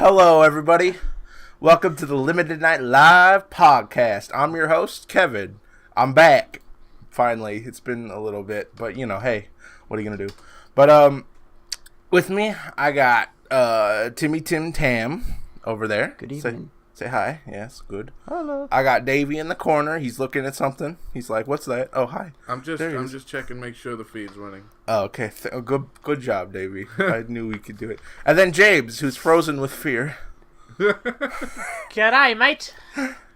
Hello, everybody. Welcome to the Limited Night Live podcast. I'm your host, Kevin. I'm back. Finally. It's been a little bit, but hey, what are you gonna do? But with me, I got Timmy Tim Tam over there. Good evening. Say hi. Yes, good. Hello. I got Davey in the corner. He's looking at something. He's like, "What's that?" Oh, hi. I'm just checking, make sure the feed's running. Oh, okay. Good job, Davey. I knew we could do it. And then James, who's frozen with fear. G'day, mate.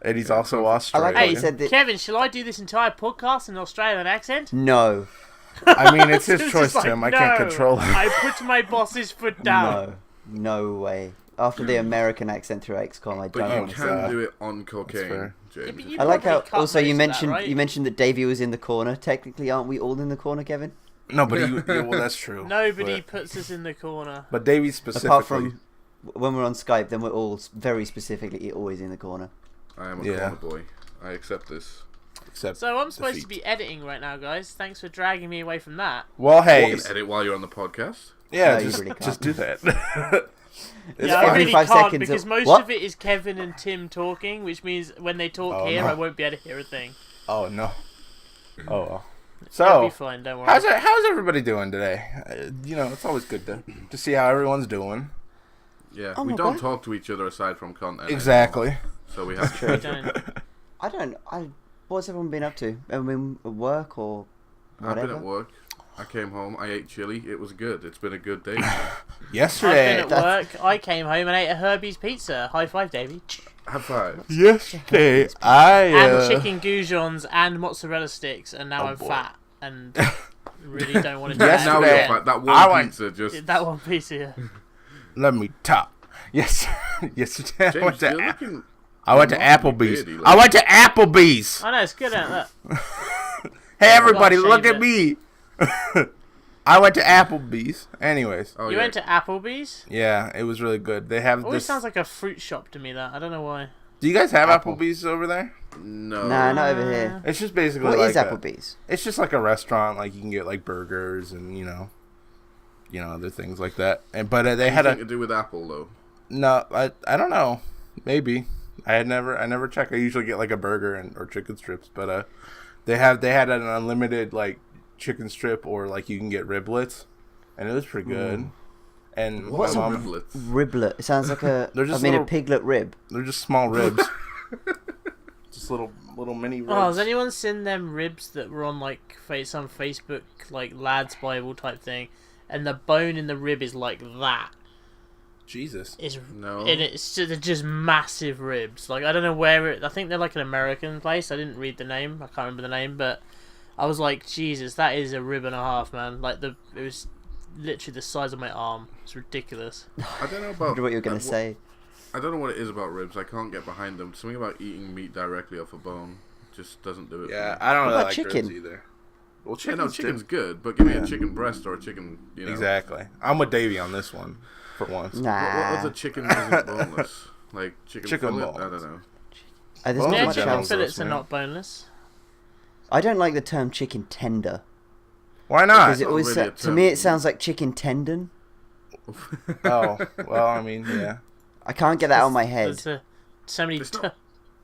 And he's also Australian. I like how you said that. Kevin, shall I do this entire podcast in an Australian accent? No. I mean, it's his It's choice, just Tim. like, I can't no. control him. I put my boss's foot down. No way. After the American accent through XCOM, I But don't you want to can say. do it on cocaine, fair. Yeah, but James. you I like how probably cut also you most of that, mentioned right? you mentioned that Davey was in the corner. Technically, aren't we all in the corner, Kevin? No, but well, that's true. Nobody But, puts us in the corner. but Davey specifically. Apart from when we're on Skype, then we're all very specifically always in the corner. I am a Yeah. corner boy. I accept this. Except So I'm supposed to defeat. be editing right now, guys. Thanks for dragging me away from that. Well, You hey. can edit while you're on the podcast. Yeah, No, you just, really can't. just do that. It's Yeah, fine. I really 5 can't seconds because of- most What? of it is Kevin and Tim talking, which means when they talk Oh, here, no. I won't be able to hear a thing. Oh, no. Oh, well. It'll So, be fine, don't worry. how's everybody doing today? It's always good to see how everyone's doing. Yeah, Oh we my don't God. talk to each other aside from content. Exactly. anymore, so we have We to. don't. What's everyone been up to? I mean, at work or I've whatever? been at work. I came home. I ate chili. It was good. It's been a good day. Yesterday. I've been at work. I came home and ate a Herbie's pizza. High five, Davey. High five. Yesterday, I And chicken goujons and mozzarella sticks, and now Oh, I'm boy. fat and really don't want to do Yes, that Now we Yesterday, again. have that I one went- pizza just. That one piece here. Let me talk. Yes, yesterday I went James, to you're looking. I went to remarkably Applebee's. beardy, I went to Applebee's. I know, it's good, isn't it? Hey, everybody, Well, look shave at me. I went to Applebee's. Anyways, Oh, You yeah. went to Applebee's? yeah, it was really good. They have Always this. sounds like a fruit shop to me, that. I don't know why. Do you guys have Apple. Applebee's over there? No. Nah, not over here. It's just basically What like is Applebee's? it's just like a restaurant. Like you can get like burgers and other things like that. And but they had Anything to do with Apple though. no. I don't know. Maybe I never check. I usually get like a burger or chicken strips. But they had an unlimited like chicken strip or like you can get riblets, and it was pretty good. And What's my a mom, Riblets? Riblet. It sounds like a. They're just I mean, little- a piglet rib. they're just small ribs, just little mini ribs. Oh, has anyone seen them ribs that were on like some Facebook like lads Bible type thing, and the bone in the rib is like that? Jesus. It's No. and they're just massive ribs. Like I don't know where it. I think they're like an American place. I didn't read the name. I can't remember the name, but I was like, Jesus, that is a rib and a half, man. Like it was literally the size of my arm. It's ridiculous. I don't know I about. wonder what you were going to wh- say. I don't know what it is about ribs. I can't get behind them. Something about eating meat directly off a bone just doesn't do it. Yeah, for me. I don't What really about like chicken? ribs either. Well, Yeah, no, chicken's chicken's too. good, but give me Yeah. a chicken breast or a chicken. Exactly. I'm with Davey on this one for once. Nah. What was a chicken that isn't boneless? Like chicken fillet? bones. I don't know. There's Well, not Yeah, much chicken general's else. fillets gross, are man. not boneless. I don't like the term chicken tender Why not? because it not always really a to term. me it sounds like chicken tendon. Oh, well, I mean, yeah. I can't get that out of my head. There's so many. It's not-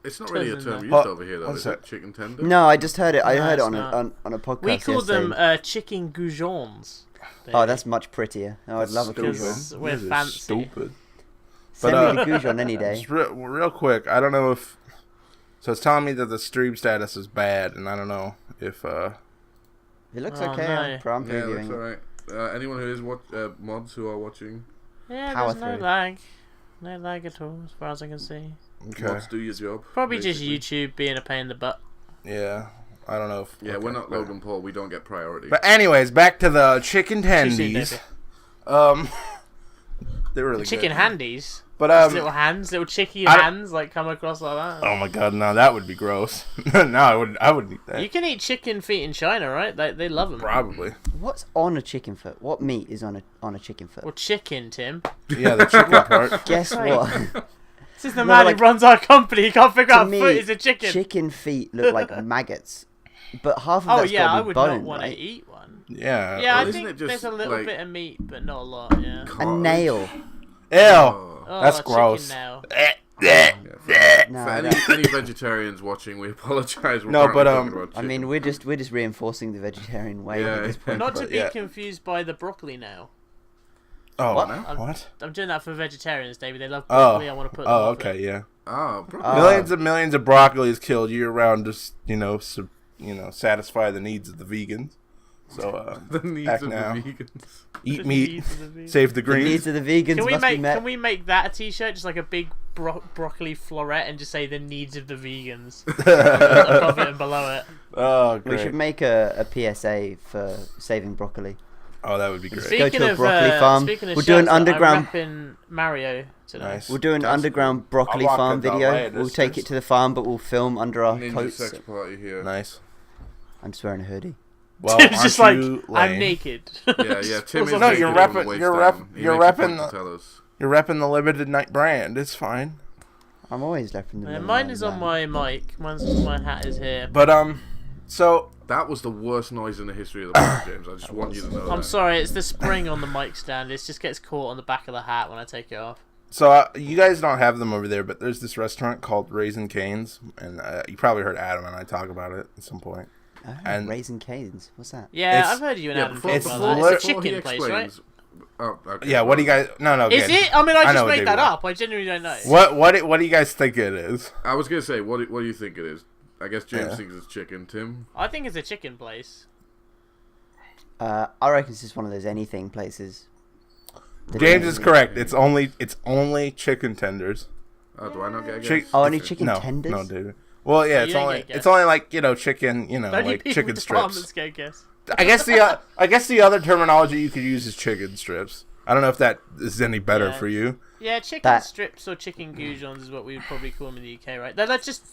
It's not really a Doesn't term matter. used Well, over here, though. one Is sec. it chicken tender? No, I just heard it. I No, heard it it's on not. a podcast. We call yesterday. them chicken goujons. Oh, that's much prettier. Oh, I'd love a Stupid. goujon. Because we're This is fancy. Stupid. Send But, me the goujon any day. Just real quick, I don't know if... So it's telling me that the stream status is bad, and I don't know if... It looks Oh, okay. no. I'm Yeah, previewing that's it. alright. Anyone who is mods who are watching, Yeah, Power there's no through. lag. No lag at all, as far as I can see. Okay. mods do your job. Probably basically. just YouTube being a pain in the butt. Yeah, I don't know if... Yeah, okay, we're not but- Logan Paul. We don't get priority. But anyways, back to the chicken Too soon, tendies. David. They're really Chicken good. handies. But, Just little hands, little chicky I- hands, like come across like that. Oh my god, no, that would be gross. No, I wouldn't eat that. You can eat chicken feet in China, right? They love them. Probably. What's on a chicken foot? What meat is on a chicken foot? Or chicken, Tim. Yeah, the chicken part. Guess Right. what? This is the No, man like, who runs our company. He can't figure To out me, foot is a chicken. chicken feet look like maggots, but half of Oh that's yeah, I got to be would bone, not want right? to eat one. Yeah. Yeah, I isn't think it just, there's a little like, bit of meat, but not a lot. Yeah. A nail. Ew. Oh. That's chicken gross. now. Yeah, No, for any vegetarians watching, we apologise. No, but, I mean, we're just reinforcing the vegetarian way Yeah, at this point. Not to But, be yeah. confused by the broccoli now. Oh, What? what? I'm doing that for vegetarians, David. They love Oh, broccoli. I want to put them oh, off okay, it. yeah. broccoli. Millions and millions of broccoli is killed year round, just satisfy the needs of the vegans. So the needs act of now. the vegans. Eat The meat, needs of the vegans. save the The greens. needs of the vegans Can we must be make met. can we make that a t-shirt, just like a big broccoli floret, and just say the needs of the vegans above it and below it? Oh, We should great. make a PSA for saving broccoli. Oh, that would be great. Go to a broccoli farm. Speaking of We'll do an shirts, underground- I'm repping Mario today. Nice. We'll do an That's underground broccoli I'll walk farm it down video. later, We'll just- take it to the farm, but we'll film under our Ninja coats. sex party here. Nice. I'm just wearing a hoodie. Well, It's just aren't like, you I'm lame? naked. Yeah. Tim is No, naked you're on repping- the waist you're down. He you're makes a repping point to the- tell us. You're repping the Limited Night brand. It's fine. I'm always left in the middle. Mine is on my mic. My hat is here. But so That was the worst noise in the history of the podcast, James. I just want you to know I'm that. sorry, it's the spring on the mic stand. It just gets caught on the back of the hat when I take it off. you guys don't have them over there, but there's this restaurant called Raising Cane's, and you probably heard Adam and I talk about it at some point. Oh, And- Raising Cane's. What's that? Yeah, It's- I've heard you and Yeah, Adam before, talk it's about before, that. It's a before he chicken place, right? explains. Oh, okay. Yeah, what do you guys? No. Is again, it? I mean, I know just what made they that want. up. I genuinely don't know. What do you guys think it is? I was gonna say, what do you think it is? I guess James Yeah. thinks it's chicken. Tim. I think it's a chicken place. I reckon it's just one of those anything places. James is correct. It's only chicken tenders. Oh, do I not get a guess? Chick- Oh, only chicken no, tenders? No, dude. Well, yeah, Oh, it's you don't only get a guess. it's only like chicken, Only like people chicken with strips. departments go guess. I guess the other terminology you could use is chicken strips. I don't know if that is any better Yeah. for you. Yeah, chicken That- strips or chicken goujons is what we would probably call them in the UK, right? They're just,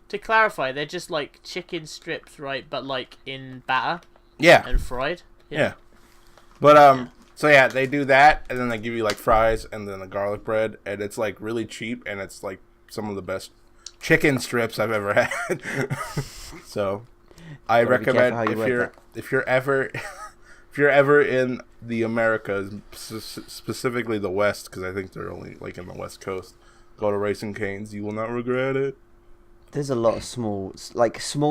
to clarify, they're just like chicken strips, right? But like in batter Yeah, and fried. yeah. But so yeah, they do that, and then they give you like fries and then the garlic bread, and it's like really cheap, and it's like some of the best chicken strips I've ever had. So I Gotta be careful recommend how you word if you're ever in the Americas, specifically the West, because I think they're only like in the West Coast, go to Racing Cane's. You will not regret it. There's a lot of small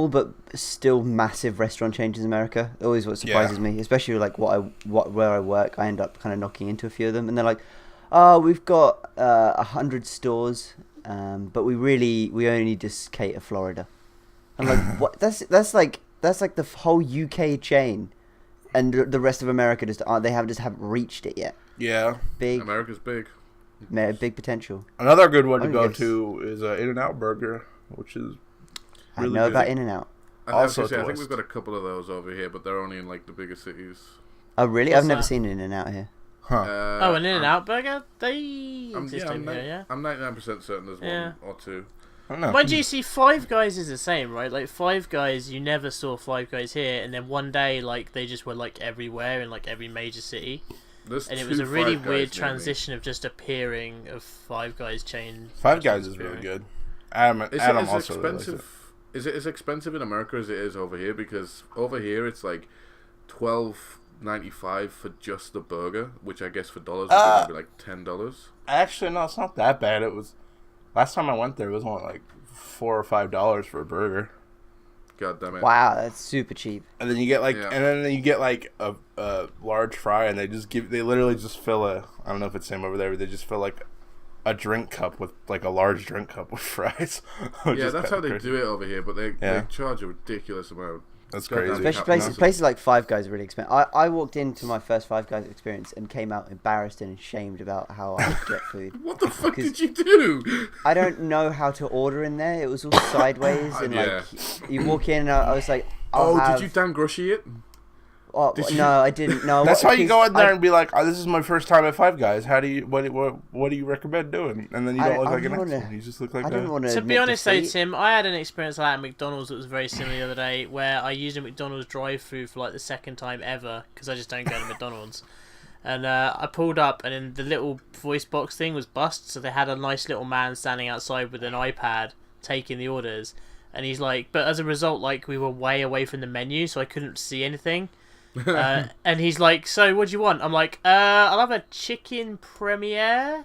but still massive restaurant chains in America. Always what surprises me, especially like where I work. I end up kind of knocking into a few of them, and they're like, "Oh, we've got 100 stores, but we only just cater Florida." I'm like, "What? That's like the whole UK chain, and the rest of America just haven't reached it yet. Yeah. Big America's big. big potential. Another good one to I go guess- to is In-N-Out Burger, which is I really know good. about In-N-Out. Also I to think West. we've got a couple of those over here, but they're only in like the bigger cities. Oh really? What's I've never that? seen In-N-Out here. huh. Oh, an In-N-Out burger? They I'm, exist yeah, over here, yeah? I'm 99% certain there's Yeah. one or two. I don't know. Mind you, see, Five Guys is the same, right? Like, Five Guys, you never saw Five Guys here, and then one day, like, they just were, like, everywhere in, like, every major city. There's And it two was a really Five Guys weird near me. transition of just appearing of Five Guys chain. Five Guys is really good. Adam Is Adam it also really likes expensive? it. Is it as expensive in America as it is over here? Because over here it's like $12.95 for just the burger, which I guess for dollars would be maybe like $10. Actually, no, it's not that bad. It was last time I went there. It was only like $4 or $5 for a burger, God damn it! Wow, that's super cheap. and then you get like, Yeah. and then you get like a large fry, and they literally just fill I don't know if it's the same over there, but they just fill like a drink cup with like a large drink cup with fries. Yeah, that's how they do it over here, but they Yeah. charge a ridiculous amount. That's Go down crazy. to Especially Captain places like Five Guys are really expensive. I walked into my first Five Guys experience and came out embarrassed and ashamed about how I get food. What the fuck 'Cause- did you do? I don't know how to order in there. It was all sideways and Yeah. like you walk in and I was like, Oh, I'll have... did you Dan Grushy it? Oh, did you- no, I didn't. No, That's how you go in there I- and be like, "Oh, this is my first time at Five Guys. What do you recommend doing?" And then you don't look like an didn't asshole. wanna- You just look like I didn't a... want To be admit honest, though, defeat. Tim, I had an experience like that at McDonald's that was very similar the other day, where I used a McDonald's drive-through for like the second time ever because I just don't go to McDonald's. And I pulled up, and then the little voice box thing was bust, so they had a nice little man standing outside with an iPad taking the orders. And he's like, but as a result, like, we were way away from the menu, so I couldn't see anything. And he's like, so what do you want? I'm like, I'll have a chicken premiere.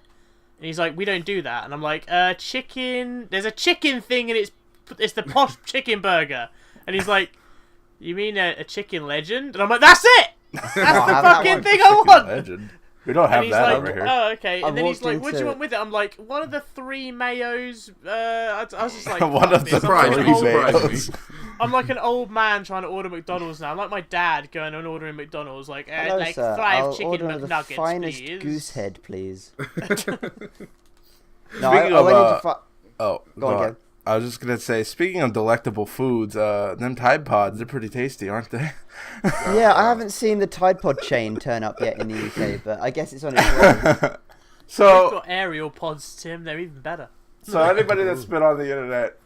And he's like, we don't do that. And I'm like, chicken. There's a chicken thing, and it's the posh chicken burger. And he's like, you mean a chicken legend? And I'm like, that's it. That's the fucking thing I want. Legend. We don't have And he's that like, over here. oh, okay. I And then he's walked like, what do you into- want with it? I'm like, one of the 3 mayos. I was just like, One of the Surprise three me, surprise me. males. I'm like an old man trying to order McDonald's now. I'm like my dad going and ordering McDonald's, like, Hello, like sir. 5 I'll chicken order the McNuggets, finest please. goose head, please. No, Speaking I of, went into Oh, Go on, Kev. I was just gonna say, speaking of delectable foods, them Tide Pods, they're pretty tasty, aren't they? Yeah, I haven't seen the Tide Pod chain turn up yet in the UK, but I guess it's on its way. We've So, got aerial pods, Tim. They're even better. so anybody that's been on the internet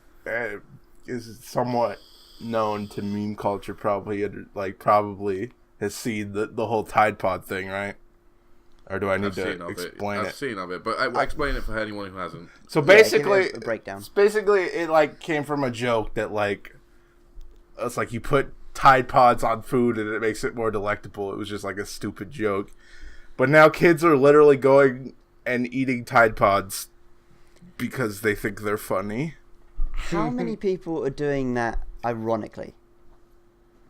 is somewhat known to meme culture, probably has seen the whole Tide Pod thing, right? Or do I need to explain I've it? seen of it, but I explain it for anyone who hasn't. So Yeah, basically, give it a breakdown. basically, it like came from a joke that like it's like you put Tide Pods on food and it makes it more delectable. It was just like a stupid joke, but now kids are literally going and eating Tide Pods because they think they're funny. How many people are doing that ironically?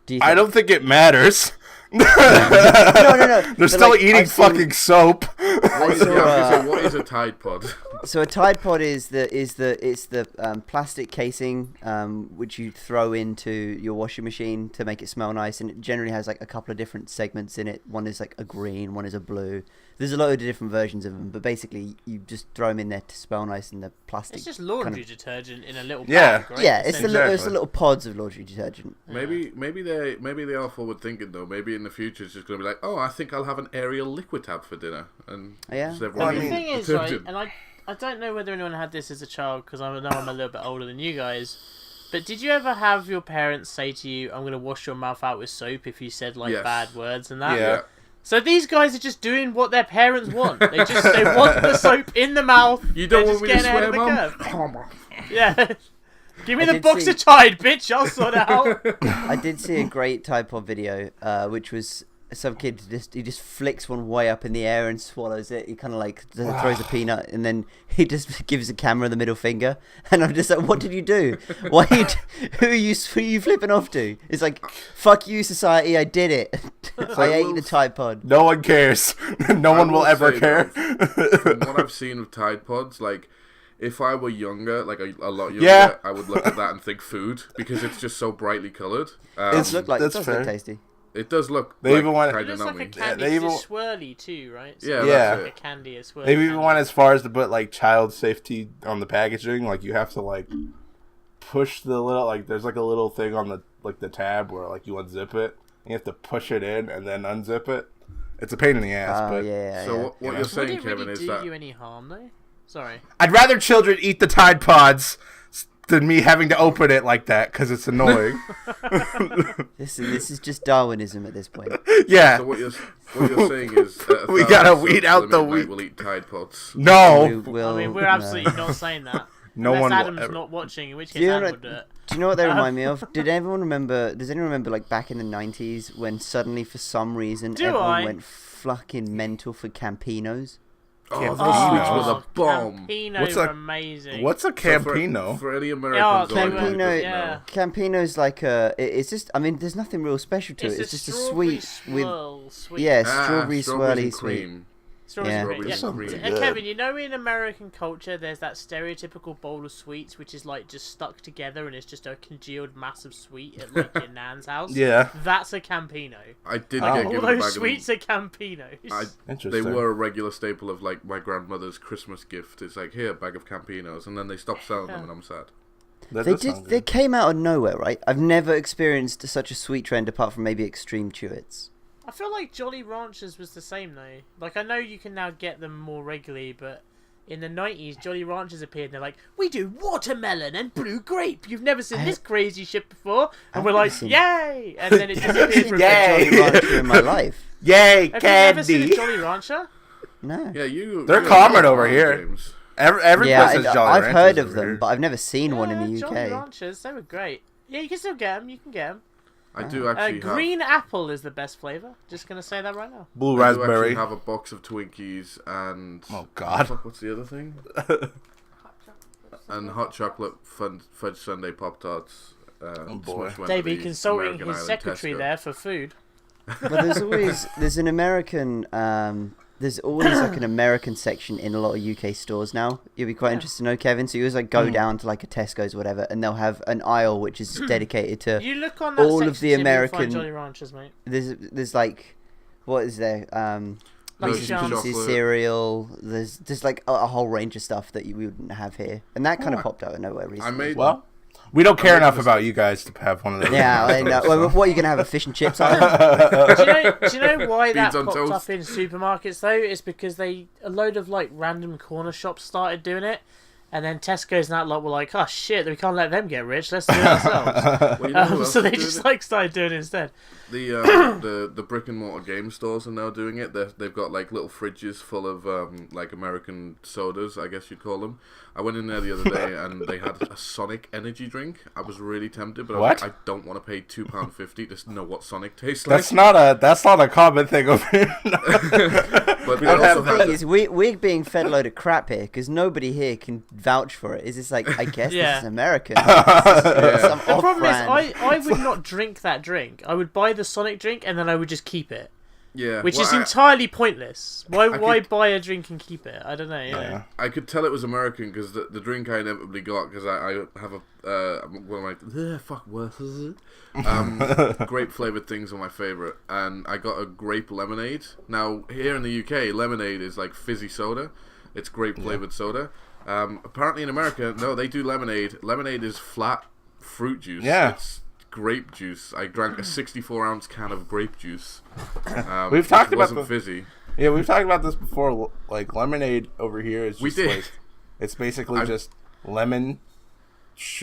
Do you think? I don't think it matters. No. They're but, still like, eating I've seen- fucking soap. I saw, Yeah, I was gonna say, what is a Tide Pod? So a Tide Pod is the plastic casing which you throw into your washing machine to make it smell nice, and it generally has like a couple of different segments in it. One is like a green, one is a blue. There's a load of different versions of them, but basically you just throw them in there to smell nice in the plastic. It's just laundry kind of- detergent in a little Yeah. bag, right? Yeah, it's the Exactly. it's the little pods of laundry detergent. Maybe they are forward thinking though. Maybe in the future it's just gonna be like, oh, I think I'll have an Ariel liquid tab for dinner, and Yeah. just Well, everyone I The mean, thing eats is, right, detergent. and I don't know whether anyone had this as a child, because I know I'm a little bit older than you guys, but did you ever have your parents say to you, I'm going to wash your mouth out with soap if you said, like, Yes. bad words and that? Yeah. So these guys are just doing what their parents want. They want the soap in the mouth. You don't They're want just me to getting swear, ahead of the Mum? curve. Yeah. Give me I the did box see- of Tide, bitch. I'll sort it out. I did see a great Tide Pod video, which was some kid just flicks one way up in the air and swallows it. He kind of like throws a peanut, and then he just gives the camera the middle finger. And I'm just like, what did you do? Who are you flipping off to? It's like, fuck you, society. I did it. I ate the Tide Pod. No one cares. No one will ever say, care. From what I've seen of Tide Pods, like, if I were younger, like a lot younger, Yeah. I would look at that and think food, because it's just so brightly coloured. It's- It That's does fair. look tasty. It does look They even want- It kind looks of like a nummy. candy. they even- It's swirly too, right? So Yeah, it's that's like it. a candy, a swirly They've even candy. went as far as to put like child safety on the packaging. Like you have to like push the little like there's like a little thing on the like the tab where like you unzip it. And you have to push it in and then unzip it. It's a pain in the ass, Oh but yeah. So yeah. what You know. you're Would saying, it Kevin, really is do that you any harm though? Sorry. I'd rather children eat the Tide Pods than me having to open it like that because it's annoying. This is just Darwinism at this point. Yeah. so what you're saying is that We gotta weed out the wheat. Will eat Tide Pods. No. Will, I mean, we're no. absolutely not saying that. No Unless one will Adam's ever- not watching, in which Do case you Adam know- would do it. Do you know what they remind me of? Does anyone remember like back in the 90s when suddenly for some reason Do everyone I? went fucking mental for Campinos? Oh, Campino. those sweets were the bomb. Campino What's were a- amazing. What's a So Campino? For any Yeah, Americans, or anyone who Campino- doesn't yeah. know. Campino's like it's just, I mean, there's nothing real special to it. It's just a sweet with, sweet. yeah, Ah, strawberry strawberries swirly and sweet. cream. Strawberries Yeah. and cream. Strawberries Yeah. and cream. Good. Kevin, you know in American culture there's that stereotypical bowl of sweets which is like just stuck together and it's just a congealed mass of sweet at like your nan's house? Yeah. That's a Campino. I did Oh. get All given a those bag sweets are Campinos. I, they Interesting. were a regular staple of like my grandmother's Christmas gift. It's like, here, a bag of Campinos, and then they stopped selling them, Yeah. and I'm sad. That They does did. sound They good. came out of nowhere, right? I've never experienced such a sweet trend apart from maybe Extreme Chewits. I feel like Jolly Ranchers was the same though. Like I know you can now get them more regularly, but in the 90s, Jolly Ranchers appeared and they're like, we do watermelon and blue grape. You've never seen this crazy shit before. And I've we're never like, seen- yay! And then it disappeared from Yay! Jolly Rancher in my life. Yay, Have you ever seen a candy! Jolly Rancher? No. Yeah, They're you're common a over here. James. Every Yeah, place has Jolly I've Ranchers heard of over them, here. but I've never seen one in the Jolly UK. Ranchers, they were great. Yeah, you can still get them. You can get them. I do actually green apple is the best flavour. Just going to say that right now. Blue I do raspberry. actually have a box of Twinkies and... Oh, God. What's the other thing? And hot chocolate fudge sundae Pop-Tarts. Oh, boy. Davey consulting his secretary there for food. But there's always an American there's always like an American section in a lot of UK stores now. You'll be quite interested to know, Kevin. So you always like go down to like a Tesco's or whatever, and they'll have an aisle which is dedicated to You look on that all section, of the American you'll find Jolly Ranchers, mate. There's like, what is there? Reese's Jams. Pieces cereal. There's like a whole range of stuff that we wouldn't have here, and that kind of popped out of nowhere recently. Well, we don't care enough about you guys to have one of those. Yeah, I know. Well, what are you gonna have, a fish and chips on? do you know why that Beans on popped toast. up in supermarkets though? It's because a load of like random corner shops started doing it, and then Tesco's and that lot were like, "Oh shit, we can't let them get rich. Let's do it ourselves." Well, you know who else So is they doing just it? like started doing it instead. The brick and mortar game stores are now doing it. They've got like little fridges full of like American sodas, I guess you'd call them. I went in there the other day and they had a Sonic energy drink. I was really tempted, but What? I don't want to pay £2.50 to know what Sonic tastes like. That's not a common thing over here. But We they don't also have The had thing is, we're being fed a load of crap here because nobody here can vouch for it. Is this like, I guess Yeah. this is American? This is some The problem is, off-brand. I would not drink that drink. I would buy the Sonic drink and then I would just keep it, yeah, which well, is entirely pointless. Why could- buy a drink and keep it? I don't know. Yeah. I could tell it was American because the drink I inevitably got because I have one of my grape flavored things are my favorite, and I got a grape lemonade. Now here in the UK, lemonade is like fizzy soda. It's grape flavored soda. Apparently in America, no, they do lemonade. Lemonade is flat fruit juice. Yeah. It's grape juice. I drank a 64-ounce can of grape juice. We've talked it about wasn't fizzy. Yeah, we've talked about this before. Like lemonade over here is We just did. like it's basically just lemon,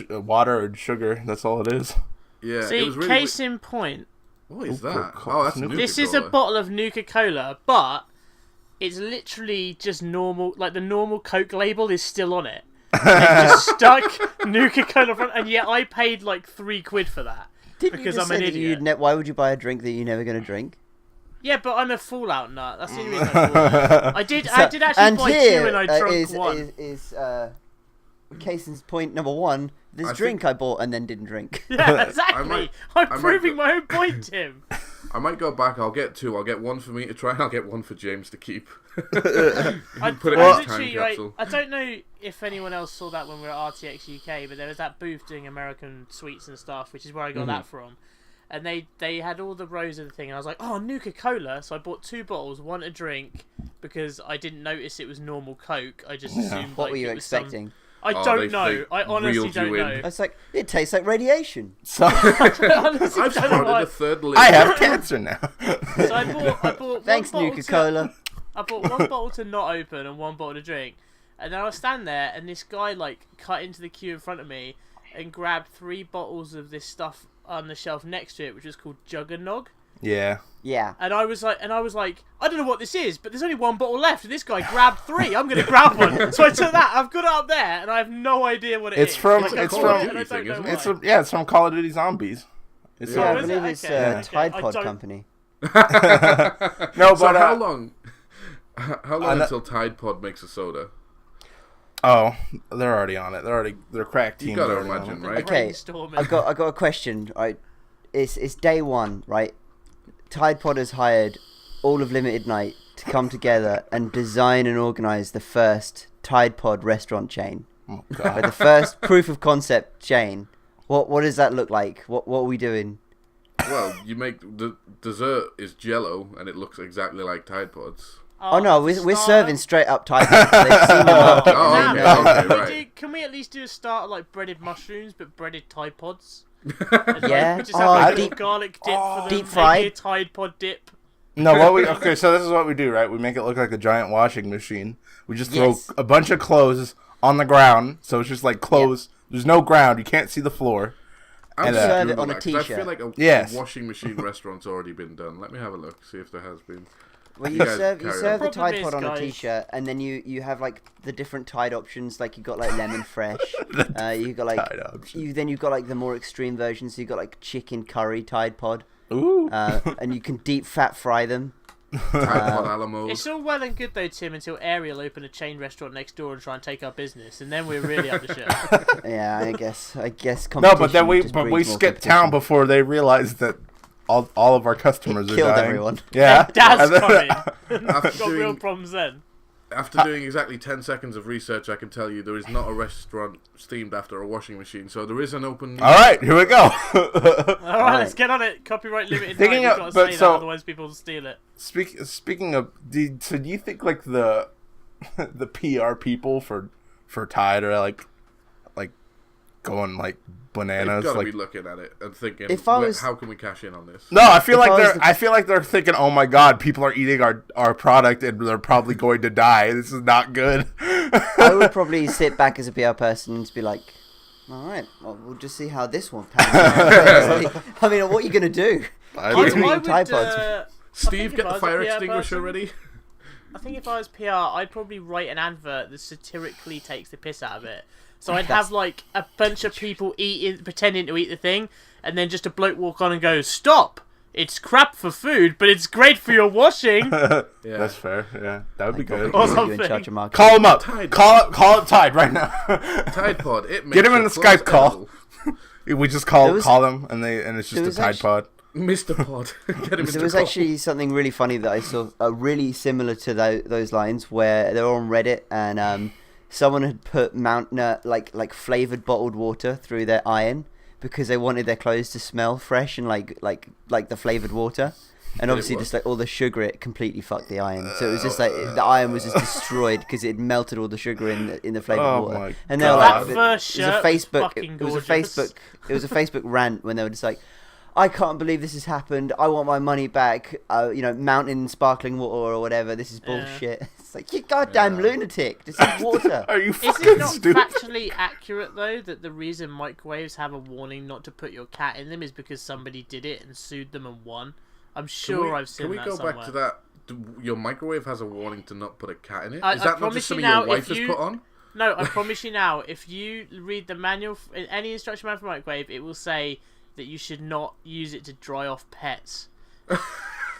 water, and sugar. That's all it is. Yeah, it See, was really. case in point, What is that? Nuka- Oh, that's Nuka- this is a Nuka-Cola. bottle of Nuka-Cola, but it's literally just normal. Like the normal Coke label is still on it. They just stuck Nuka-Cola front, and yet I paid like £3 for that Didn't you because just I'm say an that you'd idiot. why would you buy a drink that you're never going to drink? Yeah, but I'm a Fallout nut. That's the only reason I bought it. I did actually and buy here two, and I drank is, one. is case in point number one. This I drink think- I bought and then didn't drink. Yeah, exactly. I'm I might proving go- my own point, Tim. I might go back. I'll get two. I'll get one for me to try, and I'll get one for James to keep. I Put it I in his time literally, like, capsule. I don't know if anyone else saw that when we were at RTX UK, but there was that booth doing American sweets and stuff, which is where I got that from. And they had all the rows of the thing, and I was like, oh, Nuka-Cola. So I bought 2 bottles, one to drink, because I didn't notice it was normal Coke. I just assumed What like were you it was some- expecting? I Oh, don't they know. I honestly reeled don't you in. know. It's like, it tastes like radiation. So I honestly I've don't know spotted why. a third lip. I have cancer now. So I bought Thanks, one bottle Nuka-Cola. I bought one bottle to not open and one bottle to drink. And then I was standing there, and this guy like cut into the queue in front of me and grabbed 3 bottles of this stuff on the shelf next to it, which was called Juggernog. Yeah. Yeah. And I was like, I don't know what this is, but there's only one bottle left. And this guy grabbed 3. I'm gonna grab one. So I took that. I've got it up there, and I have no idea what it is. It's from- Like, I it's bought from- it, and I It's don't know from- why. It's from Call of Duty Zombies. It's Yeah, I Oh, is it? believe it's Okay, okay. Tide I Pod don't- Company. no, So but how long? How long know- until Tide Pod makes a soda? oh, they're already on it. They're crack teams. You gotta already on imagine, it. right? Okay, Brainstorming. I got a question. Right, it's day one, right? Tide Pod has hired all of Limited Night to come together and design and organize the first Tide Pod restaurant chain. Oh, But God. the first proof of concept chain. What does that look like? What are we doing? Well, you make the dessert is Jello, and it looks exactly like Tide Pods. Oh no, we're starter. serving straight up Tide Pods. They've seen the market. Oh, and they okay, know. okay, Can we right. can we at least do a starter like breaded mushrooms, but breaded Tide Pods? Yeah. We just Oh, have like a deep- little garlic dip for them. deep maybe fried. a Tide Pod dip. No, what we okay? So this is what we do, right? We make it look like a giant washing machine. We just throw Yes. a bunch of clothes on the ground, so it's just like clothes. There's no ground. You can't see the floor. I'll And, just serve it Google on a that, 'cause I t-shirt. feel like a Yes. washing machine restaurant's already been done. Let me have a look, see if there has been. Well, You you guys serve carry the on. Tide Pod Problem on is, a guys- t-shirt, and then you have like the different Tide options. Like you got like lemon fresh. You got like Tide options. you've got like the more extreme versions. So you got like chicken curry Tide Pod, Ooh. and you can deep fat fry them. Tide Pod Alamo. It's all well and good though, Tim, until Ariel open a chain restaurant next door and try and take our business, and then we're really up the shit. Yeah, I guess. No, but then we just breeds more skipped town competition. before they realized that all of our customers are Killed dying. everyone. Yeah. Dad's And then- coming. After Got real doing, problems then. after doing exactly 10 seconds of research, I can tell you there is not a restaurant themed after a washing machine. So there is an open. All right, here we go. Alright, let's get on it. Copyright limited. Thinking We've of- got to but say so- that, otherwise people will steal it. Speaking of, so do you think like the PR people for Tide are like going like They've bananas? got to Like, be looking at it and thinking, If I was- how can we cash in on this? no, I feel If like I was they're the- I feel like they're thinking, oh my god, people are eating our product and they're probably going to die. This is not good. I would probably sit back as a PR person and just be like, all right, well, we'll just see how this one pans out. I mean, what are you going to do? I Kids mean- are eating Tide Pods. Steve, if get I the was a fire PR extinguisher person- ready. I think if I was PR, I'd probably write an advert that satirically takes the piss out of it. So I'd have like a bunch of people pretending to eat the thing, and then just a bloke walk on and go, "Stop! It's crap for food, but it's great for your washing." Yeah. That's fair. Yeah, that would be good. Or You're in something. charge of marketing. Call him up. Tide. Call up Tide right now. Tide Pod. It makes Get him in your the clothes Skype call. edible. We just There was- call them and it's there just a was Tide actu- Pod. Mr. Pod. Get him There was Mr. Pod. actually something really funny that I saw, really similar to those lines, where they were on Reddit, and someone had put like flavored bottled water through their iron because they wanted their clothes to smell fresh and like the flavored water. And obviously, just like all the sugar, it completely fucked the iron. So it was just like the iron was just destroyed because it melted all the sugar in the flavored Oh water. my And they were God. like, That first it was a shirt was Facebook. fucking It was a gorgeous. Facebook. It was a Facebook rant when they were just like, I can't believe this has happened. I want my money back. Mountain sparkling water or whatever. This is bullshit. It's like, you goddamn lunatic. This is water. Are you Is fucking it not stupid? factually accurate though that the reason microwaves have a warning not to put your cat in them is because somebody did it and sued them and won? I'm sure I've seen Can we that go somewhere. back to that? Your microwave has a warning to not put a cat in it. I Is that not promise just you something now, your wife if has you- put on? No, I promise you now, if you read the manual, any instruction manual for microwave, it will say that you should not use it to dry off pets.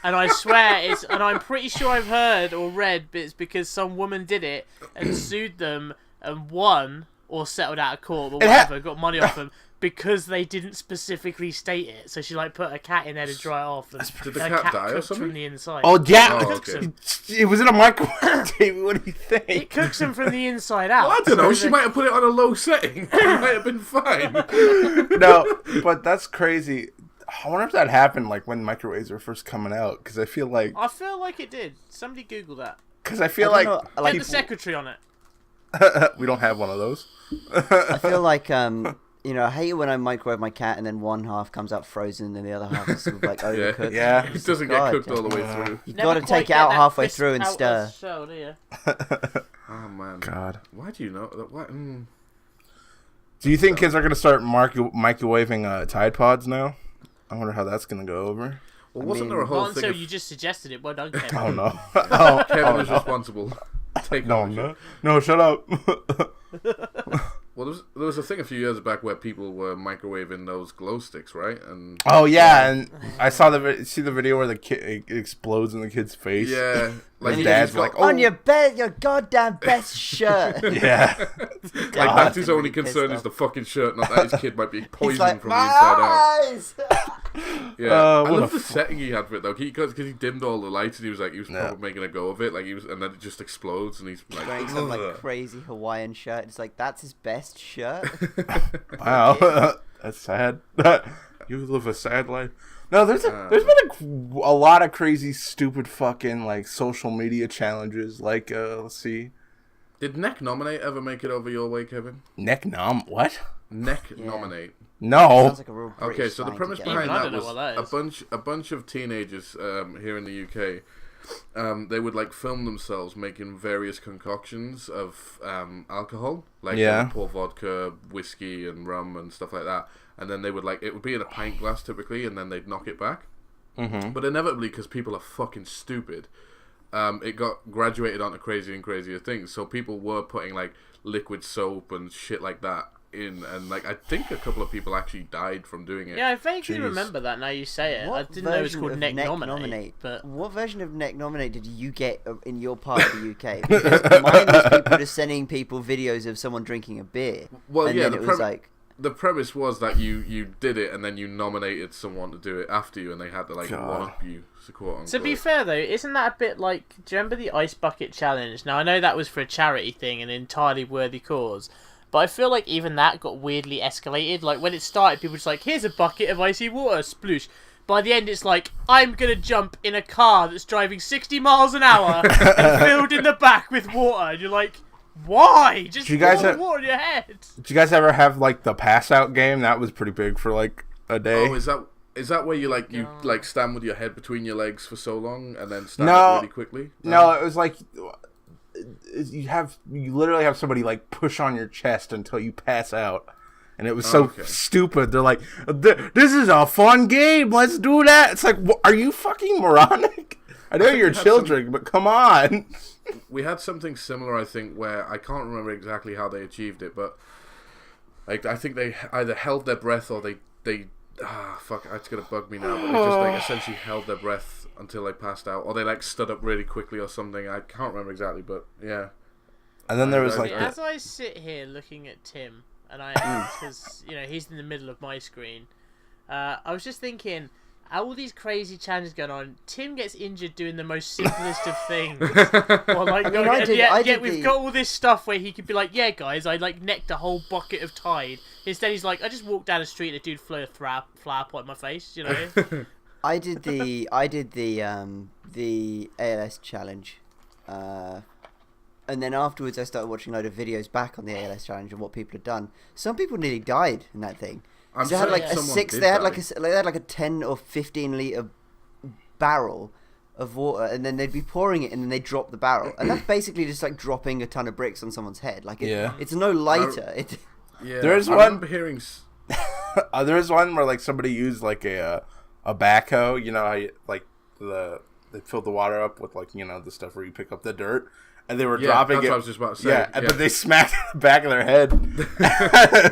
And I swear and I'm pretty sure I've heard or read, but it's because some woman did it and sued them and won or settled out of court or whatever, got money off them because they didn't specifically state it. So she like put a cat in there to dry it off. And Did the her cat die or cooks something? from the inside. Oh yeah, Oh, Cooks okay. them. it was in a microwave. David, what do you It think? cooks them from the inside out. Well, I don't know. So She they- might have put it on a low setting. It might have been fine. No, but that's crazy. I wonder if that happened like when microwaves were first coming out, because I feel like I feel like it did. Somebody Google that. I feel I like, don't know, Get like the secretary on it. we don't have one of those. I feel like I hate it when I microwave my cat and then one half comes out frozen and the other half is sort of like overcooked. Yeah. It doesn't get God, cooked all the way through. You Never got to quite take it get out that halfway crisp through and out of stir. the shell, do you? Oh man. God. Why do you know that? What? Do you think kids are gonna start microwaving Tide Pods now? I wonder how that's gonna go over. Well, wasn't there a whole Not thing? until Of you just suggested it. Well done, Kevin. Oh no. Oh, Kevin oh, is no. responsible. Take No, ownership. no, shut up. Well, there was a thing a few years back where people were microwaving those glow sticks, right? And Oh yeah, and I saw see the video where the kid it explodes in the kid's face. yeah, like His he's dad's got- like, On your goddamn best shirt. Yeah. like God. that's his only Pissed concern is off. the fucking shirt, not that his kid might be He's poisoned like, from the my inside out. eyes! Yeah, I what love a the setting he had for it though. Because he dimmed all the lights and he was Yeah. probably making a go of it. Like and then it just explodes and he's like, Wearing some like crazy Hawaiian shirt. It's like, that's his best shirt. Wow, that's sad. You live a sad life. No, there's been a lot of crazy, stupid, fucking like social media challenges. Like, let's see, Did Neck Nominate ever make it over your way, Kevin? neck nom. What? Neck Yeah. Nominate. No. Sounds like a real Okay, British so the slang to premise get behind Even I that don't know was what that is. a bunch of teenagers here in the UK. They would like film themselves making various concoctions of alcohol, like Yeah. pour vodka, whiskey, and rum and stuff like that. And then they would it would be in a pint glass typically, and then they'd knock it back. Mm-hmm. But inevitably, because people are fucking stupid, it got graduated onto crazier and crazier things. So people were putting like liquid soap and shit like that in, and like I think a couple of people actually died from doing it. Yeah, I vaguely Jeez. remember that now you say it. I What didn't know it was version called of Neck Neck Nominate, but What version of Neck Nominate did you get in your part of the UK? Because mine was people just sending people videos of someone drinking a beer. Well, and yeah, then it was like, the premise was that you did it and then you nominated someone to do it after you, and they had to like God. one up you, so quote unquote. to be fair though, isn't that a bit like? Do you remember the ice bucket challenge? Now I know that was for a charity thing, an entirely worthy cause, but I feel like even that got weirdly escalated. Like when it started, people were just like, "Here's a bucket of icy water, sploosh." By the end, it's like, "I'm gonna jump in a car that's driving 60 miles an hour and filled in the back with water," and you're like, "Why? Just Do you guys pour the have- water in your head." Did you guys ever have like the pass out game? That was pretty big for like a day. Oh, is that where you like stand with your head between your legs for so long and then stand No. up really quickly? No, it was like you literally have somebody like push on your chest until you pass out, and it was so Okay. stupid. They're like, "This is a fun game. Let's do that." It's like, are you fucking moronic? I know you're we had children, but come on. We had something similar, I think, where I can't remember exactly how they achieved it, but like I think they either held their breath or they fuck, it's gonna bug me now, but they just like essentially held their breath until they passed out, or they like stood up really quickly or something. I can't remember exactly, but yeah. And then there was like, As I sit here looking at Tim, and I, because he's in the middle of my screen, I was just thinking, all these crazy challenges going on. Tim gets injured doing the most simplest of things. Or like, yet we've got all this stuff where he could be like, "Yeah, guys, I like necked a whole bucket of Tide." Instead, he's like, "I just walked down the street and a dude flew a flower pot in my face." I did the ALS challenge, and then afterwards I started watching a load of videos back on the ALS challenge and what people had done. Some people nearly died in that thing. I'm They had like certain a someone six. did They had die. they had like a 10 or 15 liter barrel of water, and then they'd be pouring it, and then they drop the barrel, and that's basically just like dropping a ton of bricks on someone's head. Like it's no lighter. Yeah, There's I one- remember hearing. there was one where like somebody used like a backhoe. You know how they filled the water up with like the stuff where you pick up the dirt. And they were dropping that's it. what I was just about to say. Yeah, but they smacked the back of their head.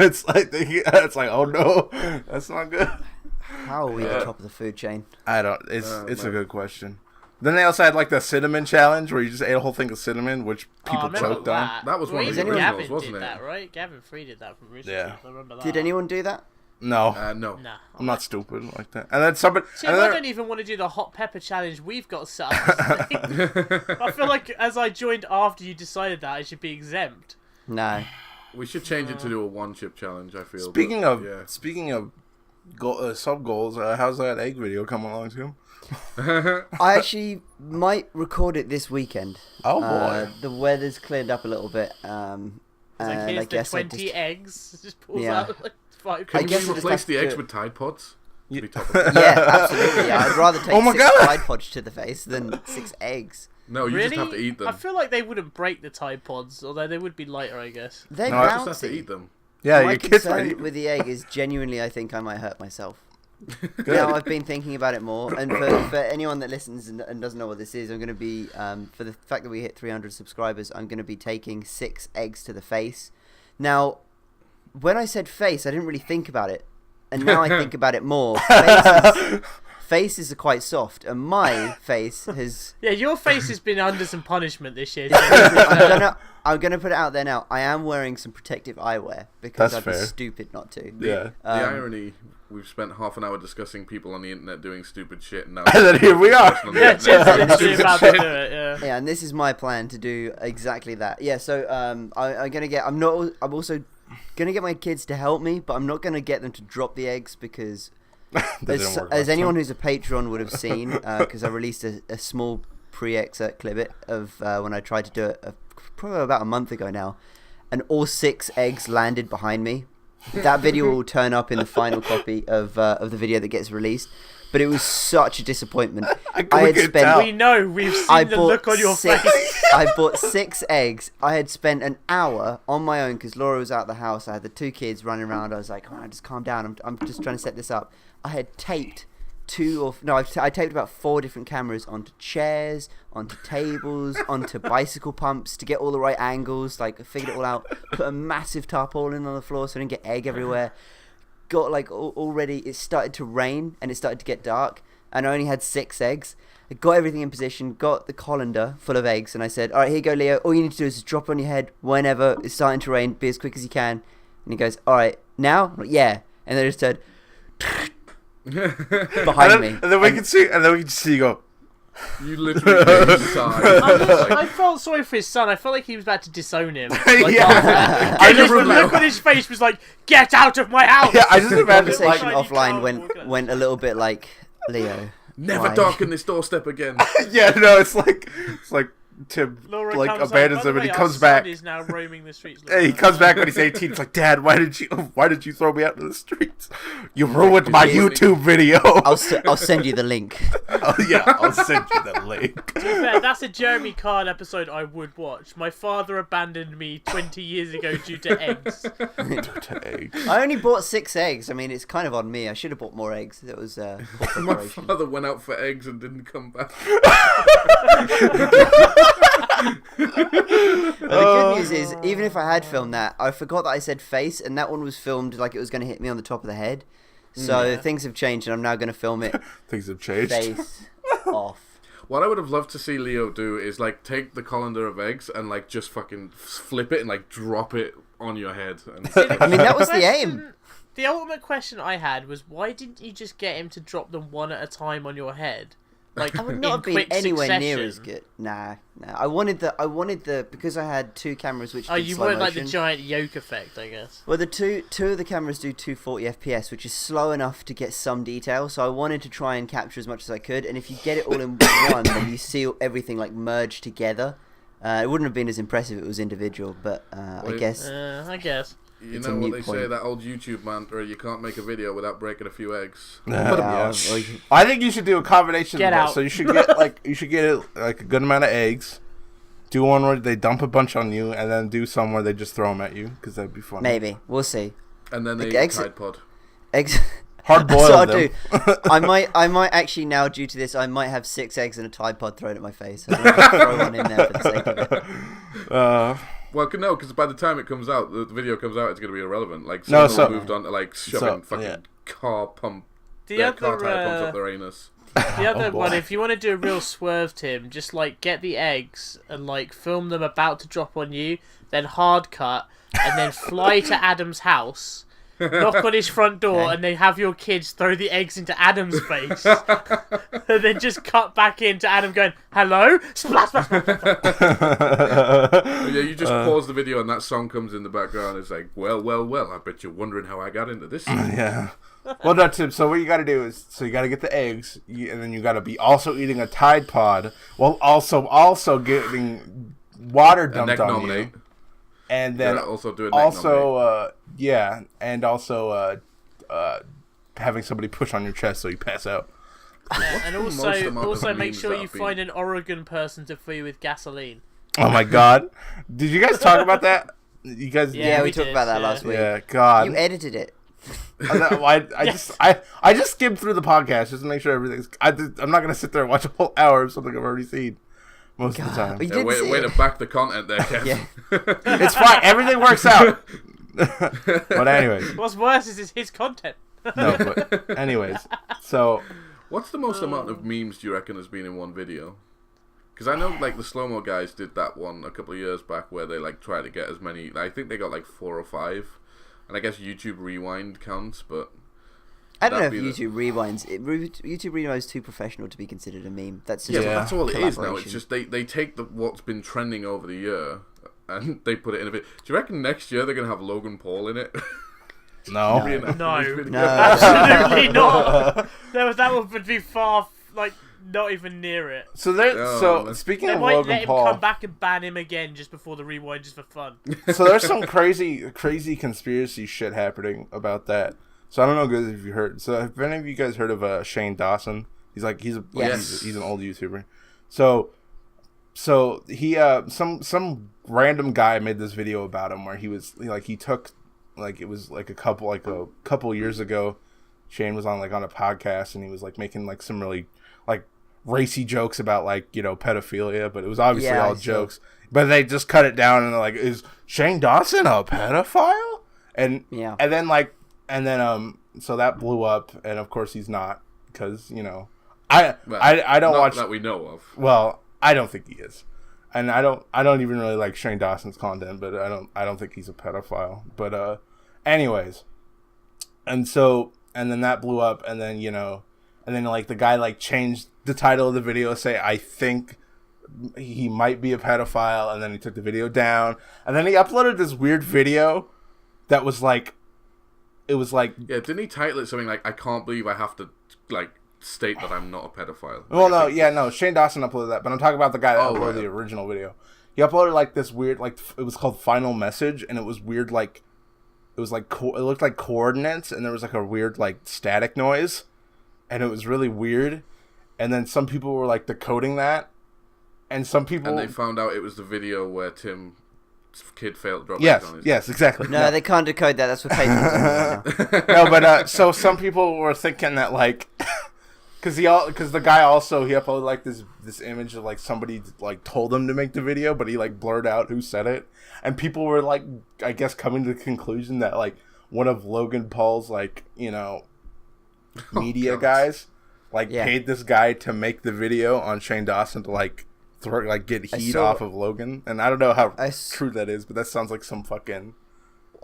it's like, oh no, that's not good. How are we at the top of the food chain? I don't. It's a man. good question. Then they also had like the cinnamon challenge, where you just ate a whole thing of cinnamon, which people choked on. That was one of the Gavin originals, wasn't did it? that, right? Gavin Free did that from Rooster Yeah. Teeth, I remember that. Did anyone do that? No, No. Nah. I'm not stupid like that. And then somebody. Tim, I don't even want to do the hot pepper challenge we've got set up. I feel like as I joined after you decided that, I should be exempt. No. We should change it to do a one chip challenge. I feel. Speaking but, of yeah. sub goals, how's that egg video coming along, Tim? I actually might record it this weekend. Oh boy. The weather's cleared up a little bit. It's like, and here's I the guess 20 eggs. Just pulls Yeah. out like 5 Can I guess we we'll just replace have the to eggs do it. with Tide Pods? Yeah. Be topical. Yeah, absolutely. Yeah, I'd rather take Oh my 6 God. Tide Pods to the face than 6 eggs. No, you really? just have to eat them. I feel like they wouldn't break the Tide Pods, although they would be lighter, I guess. They're No, I You just have to bouncy. eat them. Yeah, My your kids might concern eat. with the egg is genuinely I think I might hurt myself. Now I've been thinking about it more, and for anyone that listens and doesn't know what this is, I'm going to be, for the fact that we hit 300 subscribers, I'm going to be taking 6 eggs to the face. Now, when I said face, I didn't really think about it, and now I think about it more. Faces are quite soft, and my face has... Yeah, your face has been under some punishment this year. I'm gonna put it out there now. I am wearing some protective eyewear because That's I'd be fair. stupid not to. Yeah. The irony, we've spent half an hour discussing people on the internet doing stupid shit, and now And then here we are. on the Yeah, internet Tim's doing literally stupid about to shit. do it, yeah. Yeah, and this is my plan to do exactly that. Yeah, so I'm gonna get. I'm also gonna get my kids to help me, but I'm not gonna get them to drop the eggs because, That didn't work as last anyone time. who's a patron would have seen, because I released a small pre-excerpt clip of when I tried to do it probably about a month ago now, and all 6 eggs landed behind me. That video will turn up in the final copy of the video that gets released. But it was such a disappointment. I had spent. tell. We know, we've seen I the bought look on your 6, face. I bought 6 eggs. I had spent an hour on my own because Laura was out of the house. I had the 2 kids running around. I was like, "Come on, just calm down. I'm just trying to set this up." I had taped I taped about 4 different cameras onto chairs, onto tables, onto bicycle pumps to get all the right angles. Like, I figured it all out. Put a massive tarpaulin on the floor so I didn't get egg everywhere. Got like already, it started to rain and it started to get dark, and I only had 6 eggs. I got everything in position, got the colander full of eggs, and I said, "All right, here you go, Leo. All you need to do is just drop it on your head whenever it's starting to rain. Be as quick as you can." And he goes, "All right, now?" I'm like, "Yeah." And then I just said behind me, and then we can see you go. You literally made him sigh. I felt sorry for his son. I felt like he was about to disown him. Yeah. I just the look on his face was like, "Get out of my house!" Yeah, I just imagine conversation like, offline went a little bit like, "Leo, never why?" darken this doorstep again. yeah, no, it's like Tim Laura like comes abandons "By him the and he way, comes our back. son is now roaming the streets. Hey, he comes back when he's 18. He's like, "Dad, why did you throw me out in the streets? You ruined my YouTube video." I'll send you the link. Oh, yeah, I'll send you the link. To be fair, that's a Jeremy Card episode I would watch. My father abandoned me 20 years ago due to eggs. I only bought 6 eggs. I mean, it's kind of on me. I should have bought more eggs. It was poor My preparation. father went out for eggs and didn't come back. But the good news is, even if I had filmed that, I forgot that I said face, and that one was filmed like it was going to hit me on the top of the head. So things have changed, and I'm now going to film it Things have changed. face off. What I would have loved to see Leo do is like take the colander of eggs and like just fucking flip it and like drop it on your head. And I mean, that was the aim. The ultimate question I had was, why didn't you just get him to drop them one at a time on your head? Like, I would not have in been quick anywhere succession. near as good. Nah. I wanted the because I had 2 cameras which Oh, did you slow weren't like the motion. giant yoke effect, I guess. Well, the two of the cameras do 240 FPS, which is slow enough to get some detail. So I wanted to try and capture as much as I could. And if you get it all in one, then you see everything like merged together. It wouldn't have been as impressive if it was individual, but I guess. I guess. you It's know a what mute they say, point. that old YouTube mantra, you can't make a video without breaking a few eggs. Yeah. Well, I think you should do a combination Get of both. out. So you should get like a good amount of eggs. Do one where they dump a bunch on you, and then do some where they just throw them at you, because that'd be fun. maybe we'll see. And then they Like eat eggs- Tide Pod. Eggs. Hard That's what boil I'll them. do. I might actually now, due to this, I might have 6 eggs and a Tide Pod thrown at my face. I'm gonna throw one in there for the sake of it. Well, no, because by the time it comes out, the video comes out, it's going to be irrelevant. Like, No, someone so- moved on to like shoving fucking yeah. car pump, The car other, tire pumps up their anus. The other boy. one, if you want to do a real swerve, Tim, just like get the eggs and like film them about to drop on you, then hard cut, and then fly to Adam's house, knock on his front door, and then have your kids throw the eggs into Adam's face, and then just cut back into Adam going, "Hello, splash, splash, splash." Yeah, you just pause the video and that song comes in the background. It's like, well, I bet you're wondering how I got into this. Yeah. Well, no, Tim. So what you got to do is, you got to get the eggs, and then you got to be also eating a Tide Pod, while also getting water A dumped neck on nominate. you, and then Yeah, also do a neck nominate. having somebody push on your chest so you pass out. And the most also amount of make memes sure that you have been? find an Oregon person to fill you with gasoline. Oh my God! Did you guys talk about that? You guys? Yeah, we we talked did, about that yeah. last week. Yeah, God. You edited it. I just skimmed through the podcast just to make sure everything's. I'm not gonna sit there and watch a whole hour of something I've already seen most of the time. You Yeah, didn't see way it. to back the content there, Kev. Yeah. It's fine. Everything works out. But anyways, What's worse is his content. no. But anyways, so What's the most amount of memes do you reckon has been in one video? Because I know like the slow-mo guys did that one a couple of years back where they like tried to get as many. I think they got like 4 or 5, and I guess YouTube Rewind counts, but I don't know if that'd be YouTube Rewinds. YouTube Rewind is too professional to be considered a meme. That's just yeah, but that's all it is now. It's collaboration. just they take what's been trending over the year and they put it in a bit. Do you reckon next year they're gonna have Logan Paul in it? no. Being a- No. video? No. Absolutely not. That would be far, like, not even near it. So there. Oh, So man. speaking They of might Logan let him Paul, come back and ban him again just before the rewind, just for fun. so there's some crazy conspiracy shit happening about that. So I don't know, guys, if you heard. So have any of you guys heard of Shane Dawson? He's Yes. he's an old YouTuber. So he some random guy made this video about him where he was like he took like it was like a couple years ago. Shane was on like on a podcast and he was like making like some really like racy jokes about like, you know, pedophilia, but it was obviously all jokes. But they just cut it down and they're like, is Shane Dawson a pedophile? And so that blew up, and of course he's not, because, you know, I don't watch that we know of. Well, I don't think he is. And I don't even really like Shane Dawson's content, but I don't think he's a pedophile. But anyways. And then that blew up, and then, you know, and then like the guy like changed the title of the video to say, I think he might be a pedophile, and then he took the video down, and then he uploaded this weird video that was like, it was like, yeah, didn't he title it something like, I can't believe I have to like state that I'm not a pedophile? Well, no, Shane Dawson uploaded that, but I'm talking about the guy that uploaded the original video. He uploaded like this weird, like, it was called Final Message, and it was weird, like, it was like, it looked like coordinates, and there was like a weird like static noise, and it was really weird. And then some people were like decoding that, and some people, and they found out it was the video where Tim's kid failed to drop eggs on his Yes, exactly. No, they can't decode that. That's what patrons are right now. No, but so some people were thinking that like, because the guy also, he uploaded like this image of like somebody like told him to make the video, but he like blurred out who said it, and people were like, I guess, coming to the conclusion that like one of Logan Paul's like, you know, media guys like paid this guy to make the video on Shane Dawson to like get heat off of Logan. And I don't know how true that is, but that sounds like some fucking.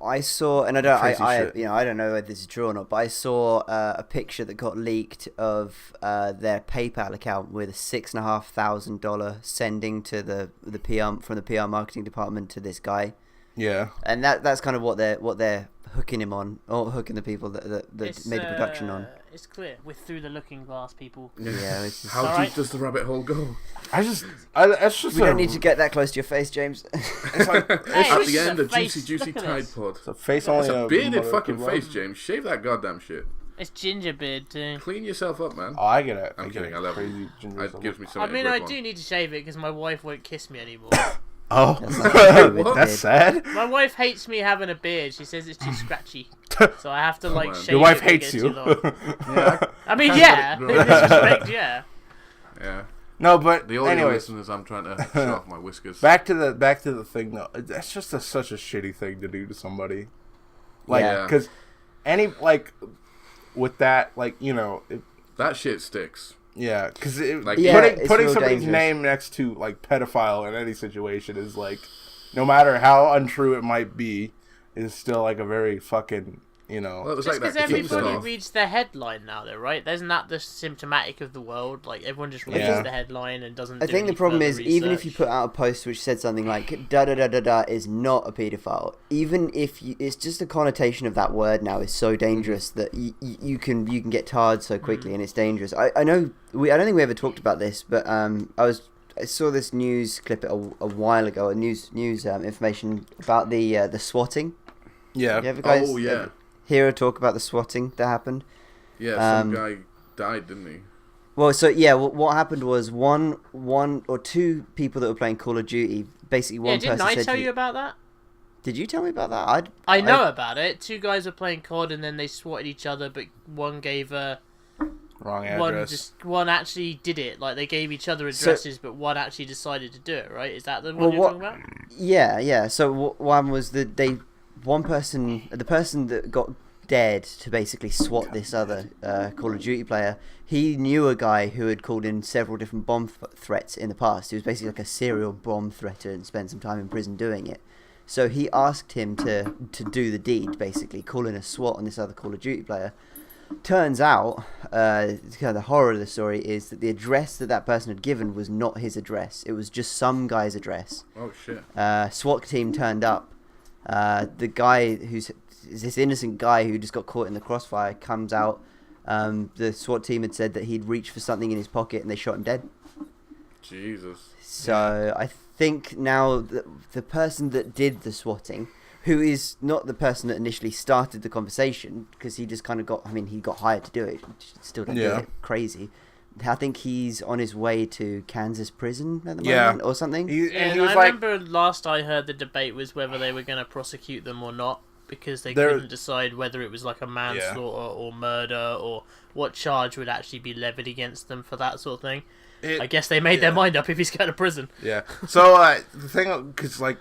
I saw, and I don't know whether this is true or not, but I saw a picture that got leaked of their PayPal account with a $6,500 sending to the PR from the PR marketing department to this guy. Yeah, and that's kind of what they're hooking him on, or hooking the people that made the production on. It's clear. We're through the looking glass, people. Yeah. It's just, how deep does the rabbit hole go? We don't need to get that close to your face, James. It's like, at the end, a juicy Tide Pod. It's a face only. It's a bearded fucking face, James. Shave that goddamn shit. It's ginger beard too. Clean yourself up, man. Oh, I get it. I'm kidding. I love it. It gives me something. I mean, I do need to shave it because my wife won't kiss me anymore. Oh, that's sad. My wife hates me having a beard. She says it's too scratchy, so I have to like shave it. Your wife hates you. Yeah. I mean, yeah. In this respect, yeah. Yeah. No, but the audio listeners, I'm trying to show off my whiskers. Back to the thing though. That's just such a shitty thing to do to somebody. Like, because with that, like, you know, that shit sticks. Yeah, because like, putting somebody's name next to like pedophile in any situation is like, no matter how untrue it might be, is still like a very fucking, you know. Well, just because everybody reads the headline now, though, right? Isn't that the symptomatic of the world? Like, everyone just reads the headline and doesn't. I think the problem is, even if you put out a post which said something like da da da da da is not a paedophile, even if it's just the connotation of that word now is so dangerous that you can get tarred so quickly, and it's dangerous. I know I don't think we ever talked about this, but I saw this news clip a while ago, news information about the swatting. Yeah. You ever guys hear or talk about the swatting that happened? Yeah, some guy died, didn't he? Well, so yeah, what happened was one or two people that were playing Call of Duty, basically one person said... didn't I tell you about that? Did you tell me about that? I know about it. Two guys were playing COD and then they swatted each other, but one gave a... wrong address. One actually did it. Like, they gave each other addresses, but one actually decided to do it, right? Is that the one you're talking about? Yeah. So one was the person that got dared to basically swat this other Call of Duty player, he knew a guy who had called in several different bomb threats in the past. He was basically like a serial bomb threater and spent some time in prison doing it. So he asked him to do the deed, basically, call in a SWAT on this other Call of Duty player. Turns out, kind of the horror of the story is that the address that person had given was not his address. It was just some guy's address. Oh, shit. SWAT team turned up. The guy who's this innocent guy who just got caught in the crossfire comes out. The SWAT team had said that he'd reached for something in his pocket and they shot him dead. Jesus. So I think now the person that did the swatting, who is not the person that initially started the conversation, because he just kind of he got hired to do it, still don't get it, crazy. I think he's on his way to Kansas prison at the moment or something. I remember last I heard the debate was whether they were going to prosecute them or not. because they There- couldn't decide whether it was like a manslaughter or murder or what charge would actually be levied against them for that sort of thing. I guess they made their mind up if he's going to prison. Yeah. So the thing, because like,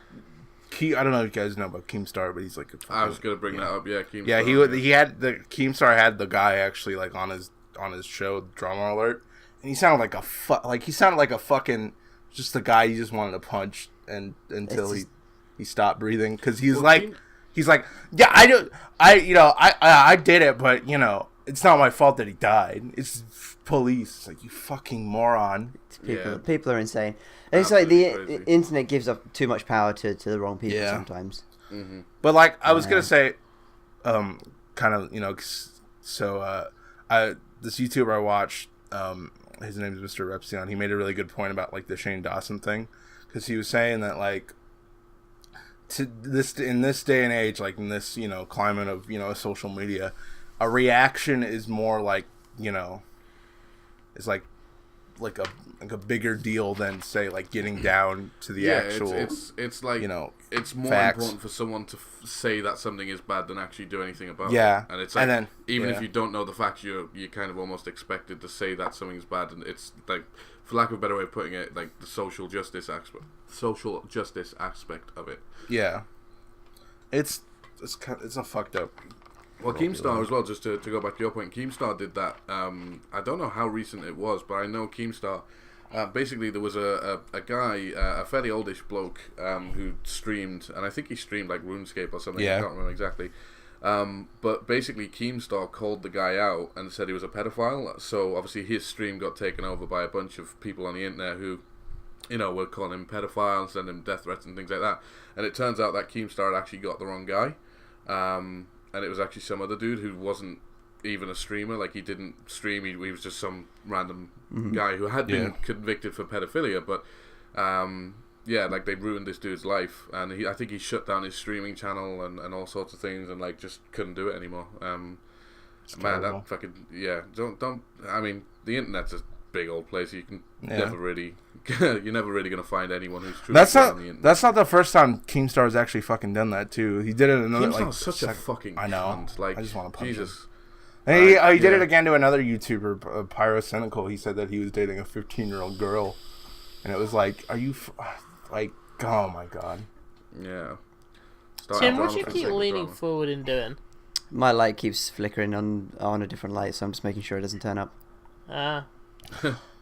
I don't know if you guys know about Keemstar, but he's like. I was gonna bring that up. Yeah, Keemstar. Yeah, he had the Keemstar had the guy actually like on his show, Drama Alert, and he sounded like a fucking just the guy you just wanted to punch until he stopped breathing because he's like yeah I did it, but it's not my fault that he died. It's police. It's like, you fucking moron. People are insane. And it's like the Absolutely crazy. internet gives up too much power to the wrong people sometimes. Mm-hmm. But like I was gonna say, kind of so this YouTuber I watched, his name is Mr. Repsion. He made a really good point about like the Shane Dawson thing, because he was saying that like in this day and age, like in this climate of social media, a reaction is more like it's like a bigger deal than say like getting down to the actual. It's like it's more facts. important for someone to say that something is bad than actually do anything about Yeah. it. And it's like, And then, even yeah. if you don't know the facts, you're kind of almost expected to say that something's bad, and it's like, for lack of a better way of putting it, like the social justice aspect of it. Yeah, it's a fucked up. Well, Keemstar as well, just to go back to your point, Keemstar did that. I don't know how recent it was, but I know Keemstar. Basically, there was a guy, a fairly oldish bloke, who streamed, and I think he streamed like RuneScape or something. Yeah. I can't remember exactly. But basically, Keemstar called the guy out and said he was a pedophile. So obviously, his stream got taken over by a bunch of people on the internet who, were calling him pedophile and sending him death threats and things like that. And it turns out that Keemstar had actually got the wrong guy. And it was actually some other dude who wasn't even a streamer. Like, he didn't stream. He was just some random guy who had been convicted for pedophilia. But like, they ruined this dude's life, and I think he shut down his streaming channel and all sorts of things, and like just couldn't do it anymore. Man, terrible. that fucking don't. I mean, the internet's a big old place. You can never really. You're never really gonna find anyone who's truly on the internet. That's not the first time Keemstar's actually fucking done that too. He did it another Keemstar's such a fucking I know. cunt. Like, I just want to punch Jesus. him. And he did it again to another YouTuber, Pyro Cynical. He said that he was dating a 15-year-old girl, and it was like, are you like, oh my god. Yeah. Tim, what do you keep leaning forward and doing? My light keeps flickering on a different light, so I'm just making sure it doesn't turn up.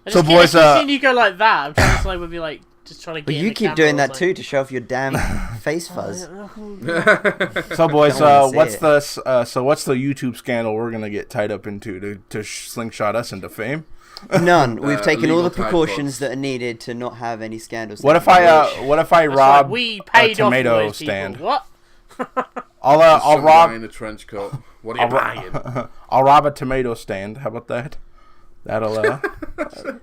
So boys, I've seen you go like that. I'm trying to decide whether you're like just trying to get. But in you the keep camera doing or that something. too to show off your damn face fuzz. So boys, Don't wanna see what's the YouTube scandal we're gonna get tied up into to slingshot us into fame? None. We've taken all legal the tide precautions pods. that are needed to not have any scandals. What if I That's rob right, we a paid off tomato all those stand? people. What? I'll Some rob guy in a trench coat. What are you buying? I'll rob a tomato stand. How about that? That'll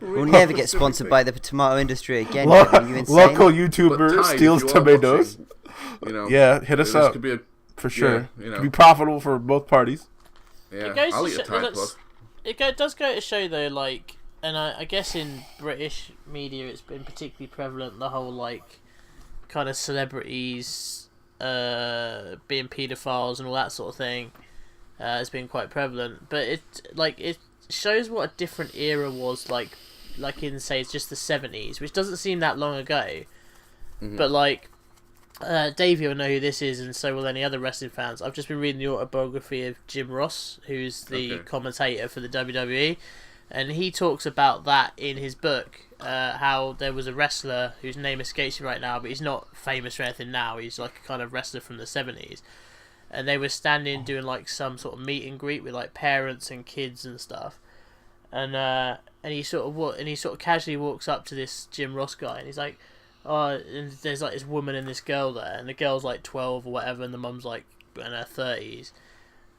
We'll never get sponsored by the tomato industry again. Lo- Are you insane? local But YouTuber Tide, steals if you are tomatoes. watching, Yeah, hit us this up could be a, for sure. Yeah, Could be profitable for both parties. yeah. It goes I'll to eat a show, Tide Pod. it does go to show though, like, and I guess in British media it's been particularly prevalent, the whole like kind of celebrities being paedophiles and all that sort of thing has been quite prevalent. But it shows what a different era was like in, say, it's just the 70s, which doesn't seem that long ago. But like Davey will know who this is, and so will any other wrestling fans. I've just been reading the autobiography of Jim Ross, who's the commentator for the WWE, and he talks about that in his book, how there was a wrestler whose name escapes me right now, but he's not famous or anything now. He's like a kind of wrestler from the 70s, and they were standing doing like some sort of meet and greet with like parents and kids and stuff, and he sort of casually walks up to this Jim Ross guy, and he's like, oh, and there's like this woman and this girl there, and the girl's like 12 or whatever, and the mum's like in her 30s,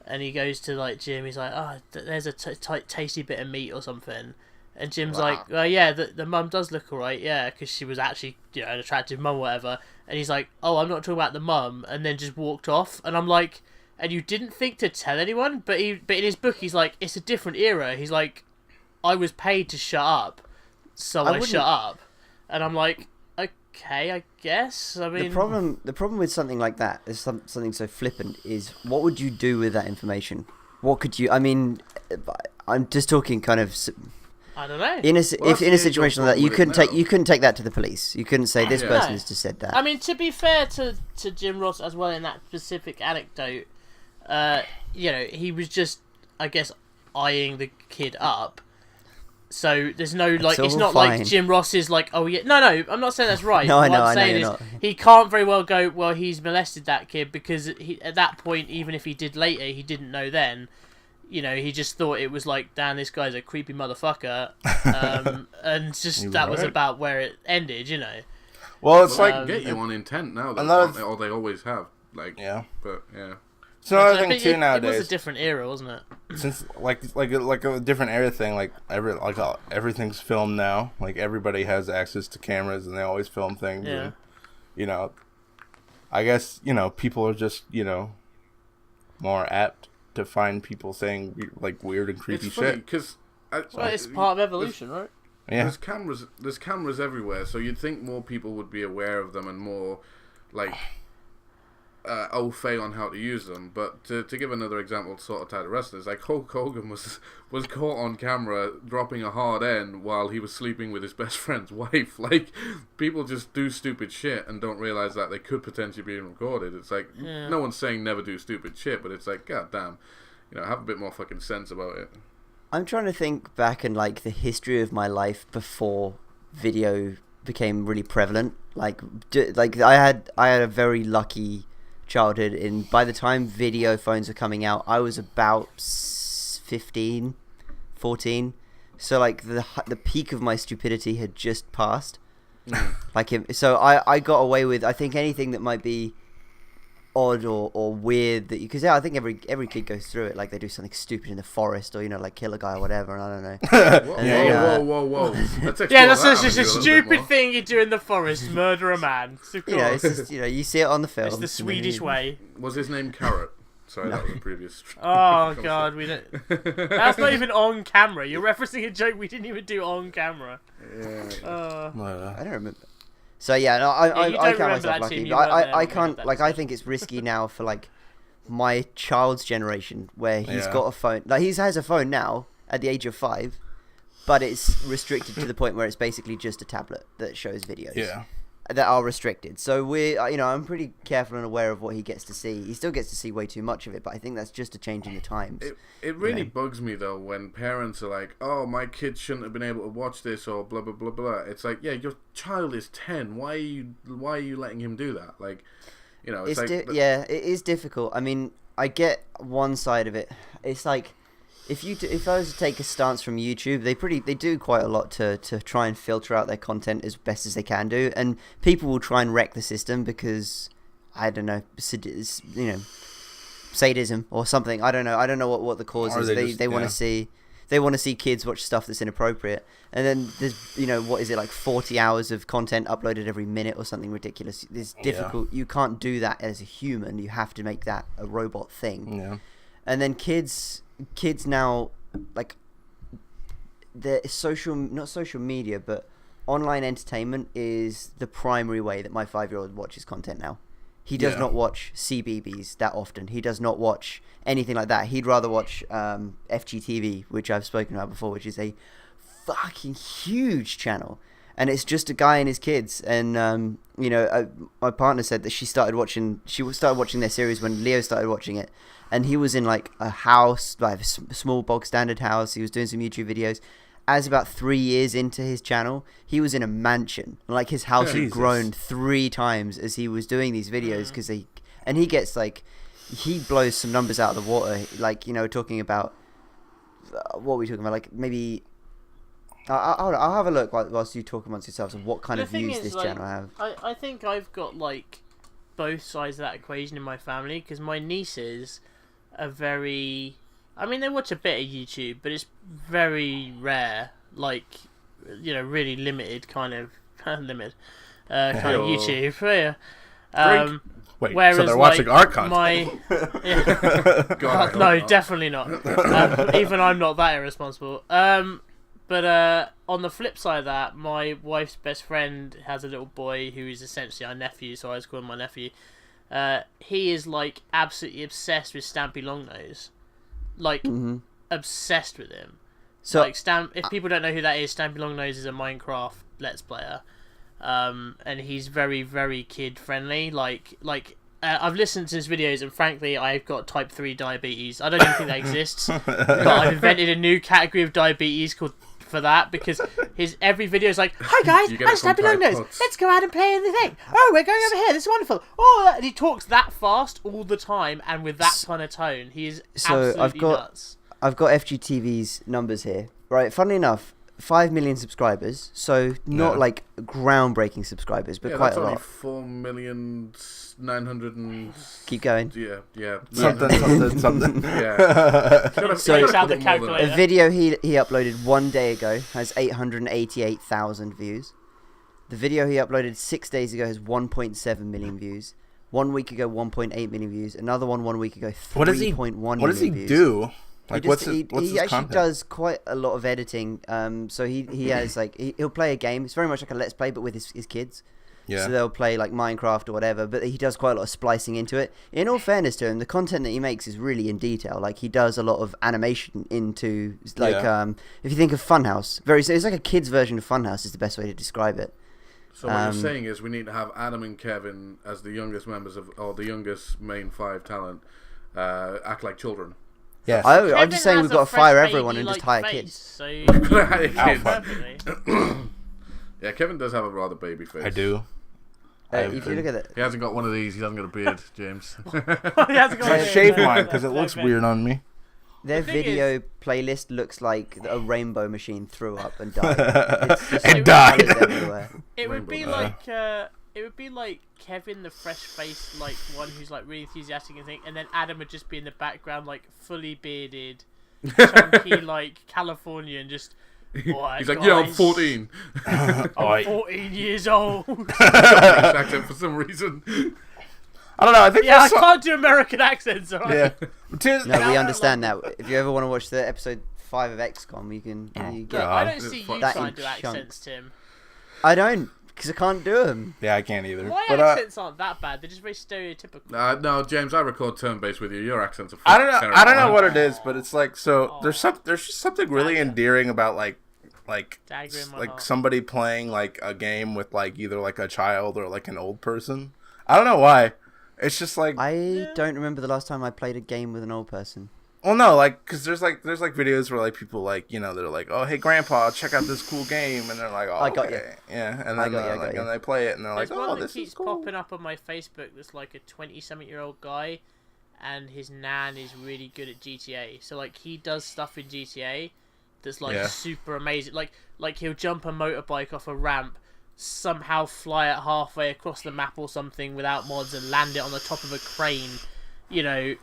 and he goes to like Jim, he's like, oh, there's a tasty bit of meat or something, and Jim's like, well, yeah, the mum does look alright, yeah, because she was actually, you know, an attractive mum or whatever, and he's like, oh, I'm not talking about the mum, and then just walked off, and I'm like, and you didn't think to tell anyone, but in his book he's like, it's a different era, he's like, I was paid to shut up, so I shut up, and I'm like, okay, I guess. I mean, the problem with something like that is something so flippant is what would you do with that information? What could you? I mean, I'm just talking kind of. I don't know. In a situation like that, you couldn't take that to the police. You couldn't say this person has just said that. I mean, to be fair to Jim Ross as well in that specific anecdote, he was just, I guess, eyeing the kid up. So there's no like, it's not fine. like Jim Ross is like, oh yeah, no, I'm not saying that's right. No, what I I'm saying know is he can't very well go, well, he's molested that kid because at that point, even if he did later, he didn't know then. He just thought it was like, damn, this guy's a creepy motherfucker, and just that was about where it ended, Well, it's like get you on intent now, or they always have. Like, yeah, but yeah. It's another thing too nowadays. It was a different era, wasn't it? Since like a different era thing, everything's filmed now. Like everybody has access to cameras, and they always film things. Yeah. And, I guess people are just more apt to find people saying like weird and creepy shit. Because it's part of evolution, right? Yeah. There's cameras everywhere, so you'd think more people would be aware of them and more like au fait on how to use them. But to give another example, sort of tied to wrestlers, like Hulk Hogan was caught on camera dropping a hard N while he was sleeping with his best friend's wife. Like, people just do stupid shit and don't realize that they could potentially be recorded. It's like, no one's saying never do stupid shit, but it's like, god damn, have a bit more fucking sense about it. I'm trying to think back in like the history of my life before video became really prevalent. Like I had a very lucky childhood. And by the time video phones were coming out, I was about 15, 14. So like the peak of my stupidity had just passed. So I got away with, I think, anything that might be odd or weird that because I think every kid goes through it. Like they do something stupid in the forest or like kill a guy or whatever, and I don't know. Whoa. That's just a stupid thing you do in the forest, murder a man. It's just, you see it on the film. It's the Swedish way. Was his name Carrot? Sorry, that was a previous. Oh god, we don't. That's not even on camera. You're referencing a joke we didn't even do on camera. Yeah. I don't remember. So yeah, no, I count myself lucky. I can't like. I think it's risky now for like my child's generation where he's got a phone. Like he has a phone now at the age of 5, but it's restricted to the point where it's basically just a tablet that shows videos. Yeah. That are restricted. So I'm pretty careful and aware of what he gets to see. He still gets to see way too much of it, but I think that's just a change in the times. It really bugs me though when parents are like, "Oh, my kid shouldn't have been able to watch this," or blah blah blah blah. It's like, yeah, your child is 10. Why are you letting him do that? Like, it's like it is difficult. I mean, I get one side of it. It's like if I was to take a stance from YouTube, they do quite a lot to try and filter out their content as best as they can do, and people will try and wreck the system because I don't know, sadism or something. I don't know what the cause is. They want to see kids watch stuff that's inappropriate, and then there's what is it, like 40 hours of content uploaded every minute or something ridiculous. It's difficult. You can't do that as a human. You have to make that a robot thing. Yeah. And then kids now, like, the not social media, but online entertainment is the primary way that my 5-year-old watches content now. He does not watch CBeebies that often. He does not watch anything like that. He'd rather watch FGTV, which I've spoken about before, which is a fucking huge channel. And it's just a guy and his kids. And, my partner said that she started watching their series when Leo started watching it. And he was in like a house, like a small bog standard house. He was doing some YouTube videos. As about 3 years into his channel, he was in a mansion. Like his house had grown 3 times as he was doing these videos because he gets like, he blows some numbers out of the water. Like, talking about, what are we talking about? Like maybe, I'll have a look whilst you talk amongst yourselves of what kind of views this channel have. I think I've got like both sides of that equation in my family because my nieces are very, I mean, they watch a bit of YouTube, but it's very rare, like, really limited kind of limited kind of YouTube. Yeah. Wait, whereas, so they're watching our content? God, no, definitely not. Even I'm not that irresponsible. But But on the flip side of that, my wife's best friend has a little boy who is essentially our nephew, so I always call him my nephew. He is like absolutely obsessed with Stampy Longnose, like obsessed with him. So like if people don't know who that is, Stampy Longnose is a Minecraft Let's Player, and he's very very kid friendly. I've listened to his videos, and frankly, I've got type 3 diabetes. I don't even think that exists. But I've invented a new category of diabetes called for that, because his every video is like, "Hi guys, I'm Stampy Longnose. Let's go out and play in the thing. Oh, we're going over here. This is wonderful. Oh," and he talks that fast all the time and with that kind of tone. He is absolutely nuts. I've got FGTV's numbers here. Right, funnily enough, 5 million subscribers, so not like groundbreaking subscribers, but quite a lot. That's only 4,900,000 and... Keep going. Yeah. Something. Yeah. A video he uploaded 1 day ago has 888,000 views. The video he uploaded 6 days ago has 1.7 million views. 1 week ago, 1.8 million views. Another one 1 week ago, 3.1 million views. What does he do? Like, he actually content? does quite a lot of editing. So he has he'll play a game. It's very much like a Let's Play, but with his kids. Yeah. So they'll play like Minecraft or whatever. But he does quite a lot of splicing into it. In all fairness to him, the content that he makes is really in detail. Like he does a lot of animation into if you think of Funhouse, it's like a kid's version of Funhouse is the best way to describe it. So what you're saying is we need to have Adam and Kevin as the youngest members or the youngest main 5 talent act like children. Yes. I'm just saying we've got to fire everyone and just hire kids. So yeah, Kevin does have a rather baby face. I do. If you look at it, he hasn't got one of these. He hasn't got a beard, James. I shave mine because it looks weird on me. Their video playlist looks like a rainbow machine threw up and died. It's just died. everywhere. It would be like Kevin, the fresh face, like one who's like really enthusiastic and thing, and then Adam would just be in the background, like fully bearded, chunky, like Californian, just. He's like, yeah, I'm 14. I'm 14 years old. Accent for some reason. I don't know. I think I can't do American accents. Right? Yeah. No, we understand that. If you ever want to watch the episode 5 of XCOM, you can. I don't see you trying to do accents, Tim. I don't, because I can't do them. Yeah, I can't either. My accents aren't that bad. They're just very stereotypical. No, James, I record turn-based with you. Your accents are. I don't know what it is, but it's like there's just something really endearing about like somebody playing like a game with like either like a child or like an old person. I don't know why. It's just like I don't remember the last time I played a game with an old person. Well, no, like, cause there's videos where like people like they're like, oh hey grandpa, check out this cool game, and they're like, oh, I got okay. you. Yeah, and then and they play it and they're like, There's oh, one that this keeps is cool. popping up on my Facebook. That's like a 20-something-year-old guy, and his nan is really good at GTA. So like he does stuff in GTA that's like super amazing. Like he'll jump a motorbike off a ramp, somehow fly it halfway across the map or something without mods, and land it on the top of a crane, in an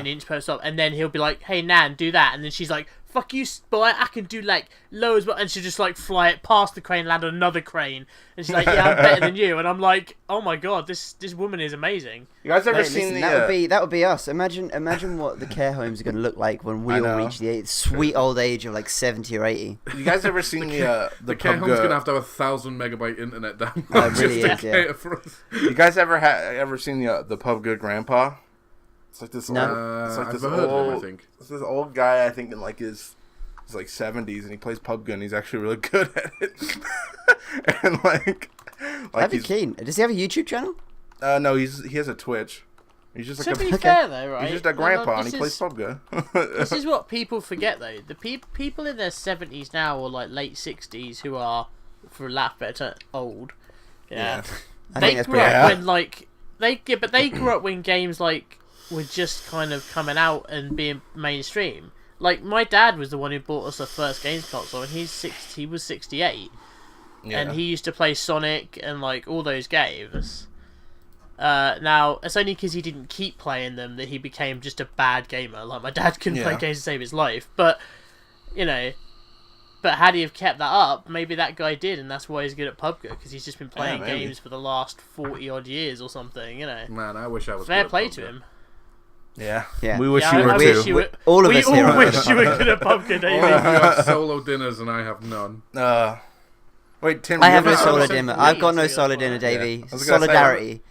inch per stop, and then he'll be like, hey Nan, do that, and then she's like, fuck you boy, I can do like loads, and she'll just like fly it past the crane, land on another crane, and she's like, yeah, I'm better than you, and I'm like, oh my god, this woman is amazing. You guys ever seen that would be us. Imagine what the care homes are going to look like when we all reach the sweet old age of like 70 or 80. You guys ever seen the care home's going to have 1,000 megabyte internet down. It really is, yeah. You guys ever seen the Pub Good Grandpa? It's like this old guy, I think in like his like 70s, and he plays PUBG, and he's actually really good at it. And like I'd be keen. Does he have a YouTube channel? No, he has a Twitch. He's just like to be fair though, right? He's just a grandpa, and he plays PUBG. This is what people forget though. The people in their 70s now, or like late 60s, who are, for lack of better, old. Yeah. They grew up when like they grew up when games like were just kind of coming out and being mainstream. Like my dad was the one who bought us the first games console, and he was 68, and he used to play Sonic and like all those games. Now it's only because he didn't keep playing them that he became just a bad gamer. Like my dad couldn't play games to save his life, but But had he have kept that up, maybe that guy did, and that's why he's good at PUBG, because he's just been playing games for the last 40 odd years or something. Man, I wish I was. Fair play to him. Yeah. Yeah. We wish Yeah, you were I too. wish you were. All of We us here all are wish you were good at Pumpkin, All Davey. of you have solo dinners and I have none. Wait, Tim. I you have no ever- solo sent dinner. me I've got no to solo go dinner, for Davey. Yeah. I was gonna say, Solidarity.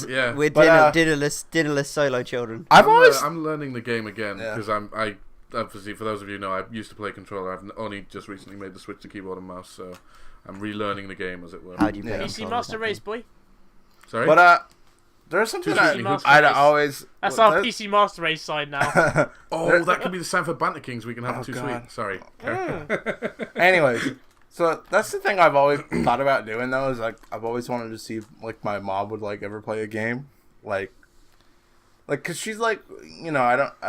Yeah. We're But, dinnerless solo children. I've always. I'm learning the game again Yeah. because I obviously, for those of you who know, I used to play controller. I've only just recently made the switch to keyboard and mouse, so I'm relearning the game, as it were. How do you play Yeah. PC controller, Master exactly? Race, boy. Sorry. But there's something PC I, Master I'd Race. always. That's well, our PC Master Race side now. Oh, that could be the sign for Banter Kings. We can have Oh, it too God. sweet. Sorry. Anyways, so that's the thing I've always thought about doing though. Is like I've always wanted to see if like my mom would like ever play a game, like, cause she's like,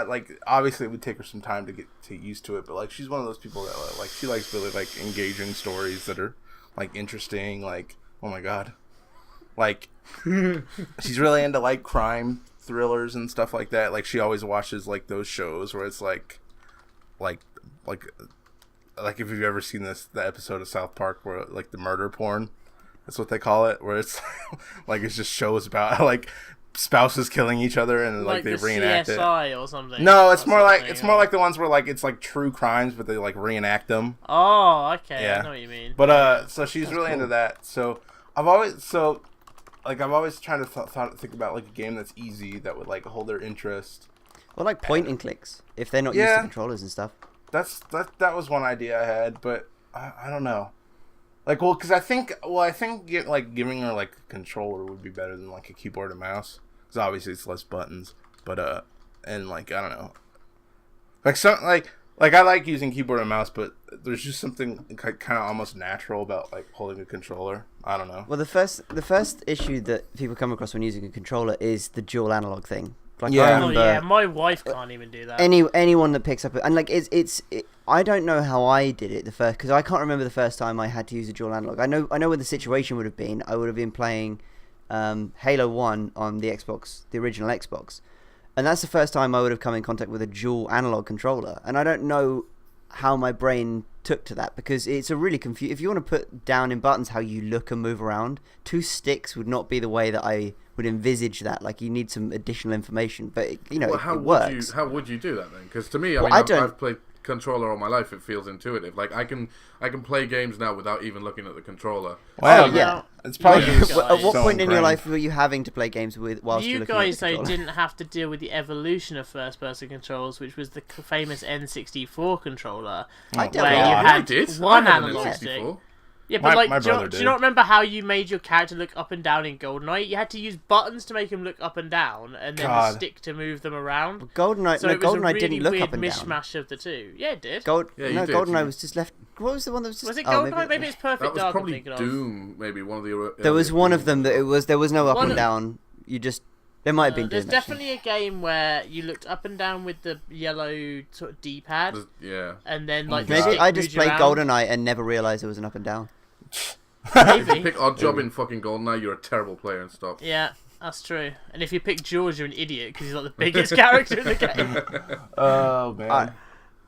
like obviously it would take her some time to get used to it, but like she's one of those people that like she likes really like engaging stories that are like interesting, like oh my god, like she's really into like crime thrillers and stuff like that. Like she always watches like those shows where it's like if you've ever seen the episode of South Park where like the murder porn, that's what they call it, where it's like it's just shows about like spouses killing each other and like they the reenact it. CSI or something. No, it's That more sort of like thing, it's more like the ones where like it's like true crimes but they like reenact them. Oh, okay. Yeah. I know what you mean. But so she's really into that. So I've always trying to think about like a game that's easy that would like hold their interest. Or like point and clicks if they're not used Yeah. to controllers and stuff. That was one idea I had, but I don't know. Like, well, because I think giving her like a controller would be better than like a keyboard and mouse. Because obviously it's less buttons, but and like I don't know, like some like I like using keyboard and mouse, but there's just something kind of almost natural about like holding a controller. I don't know. Well, the first issue that people come across when using a controller is the dual analog thing. Like Yeah. I Oh remember yeah, my wife can't even do that. anyone that picks up and like I don't know how I did it the first because I can't remember the first time I had to use a dual analog. I know what the situation would have been. I would have been playing Halo 1 on the Xbox, the original Xbox, and that's the first time I would have come in contact with a dual analog controller. And I don't know how my brain took to that because it's a really confusing. If you want to put down in buttons how you look and move around, two sticks would not be the way that I would envisage that. Like you need some additional information, but it works. How would you do that then? Because to me, Well, I've played controller all my life. It feels intuitive. Like I can play games now without even looking at the controller. Wow, yeah. It's probably You just guys- At what so point in your ingrained. life were you having to play games with whilst you're You looking guys at the though controller? didn't have to deal with the evolution of first-person controls, which was the famous N64 controller, I where you God. I had did. one I had an analog N64. stick. Yeah, but My like, brother do you did. not remember how you made your character look up and down in GoldenEye? You had to use buttons to make him look up and down, and then God. a stick to move them around. GoldenEye, So no, it was a GoldenEye really didn't look weird up and down. mishmash of the two. Yeah, it did. No, you did. GoldenEye You- was just left. What was the one that was just? Was it oh, GoldenEye? Maybe it's Perfect That was Dark. I'm probably thinking of. Doom. Maybe one of the. There was one of them that it was. There was no up One and of- down. You just. There might have been There's Doom. actually. definitely a game where you looked up and down with the yellow sort of D-pad, Yeah. and then like the Maybe stick I just moved you played around. GoldenEye and never realised there was an up and down. If you Maybe. pick Oddjob in fucking GoldenEye, you're a terrible player and stop. Yeah, that's true. And if you pick George, you're an idiot because he's like the biggest character in the game. Oh man. Alright.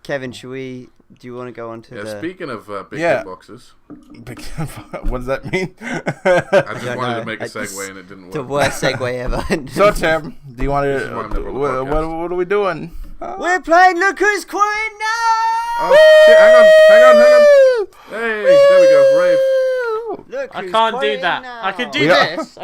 Kevin, should we? Do you want to go on to Yeah. the? Speaking of big Yeah. boxes, Big- what does that mean? I just don't wanted know. to make a It's segue and it didn't The work. worst segue ever. So Tim, do you want This is why I'm to? never on the podcast. What are we doing? We're playing Look Who's Quoting Now. Oh shit! Hang on. Hey, there we go. Rave. Look I who's can't do quoting that. now. I can do We are- this.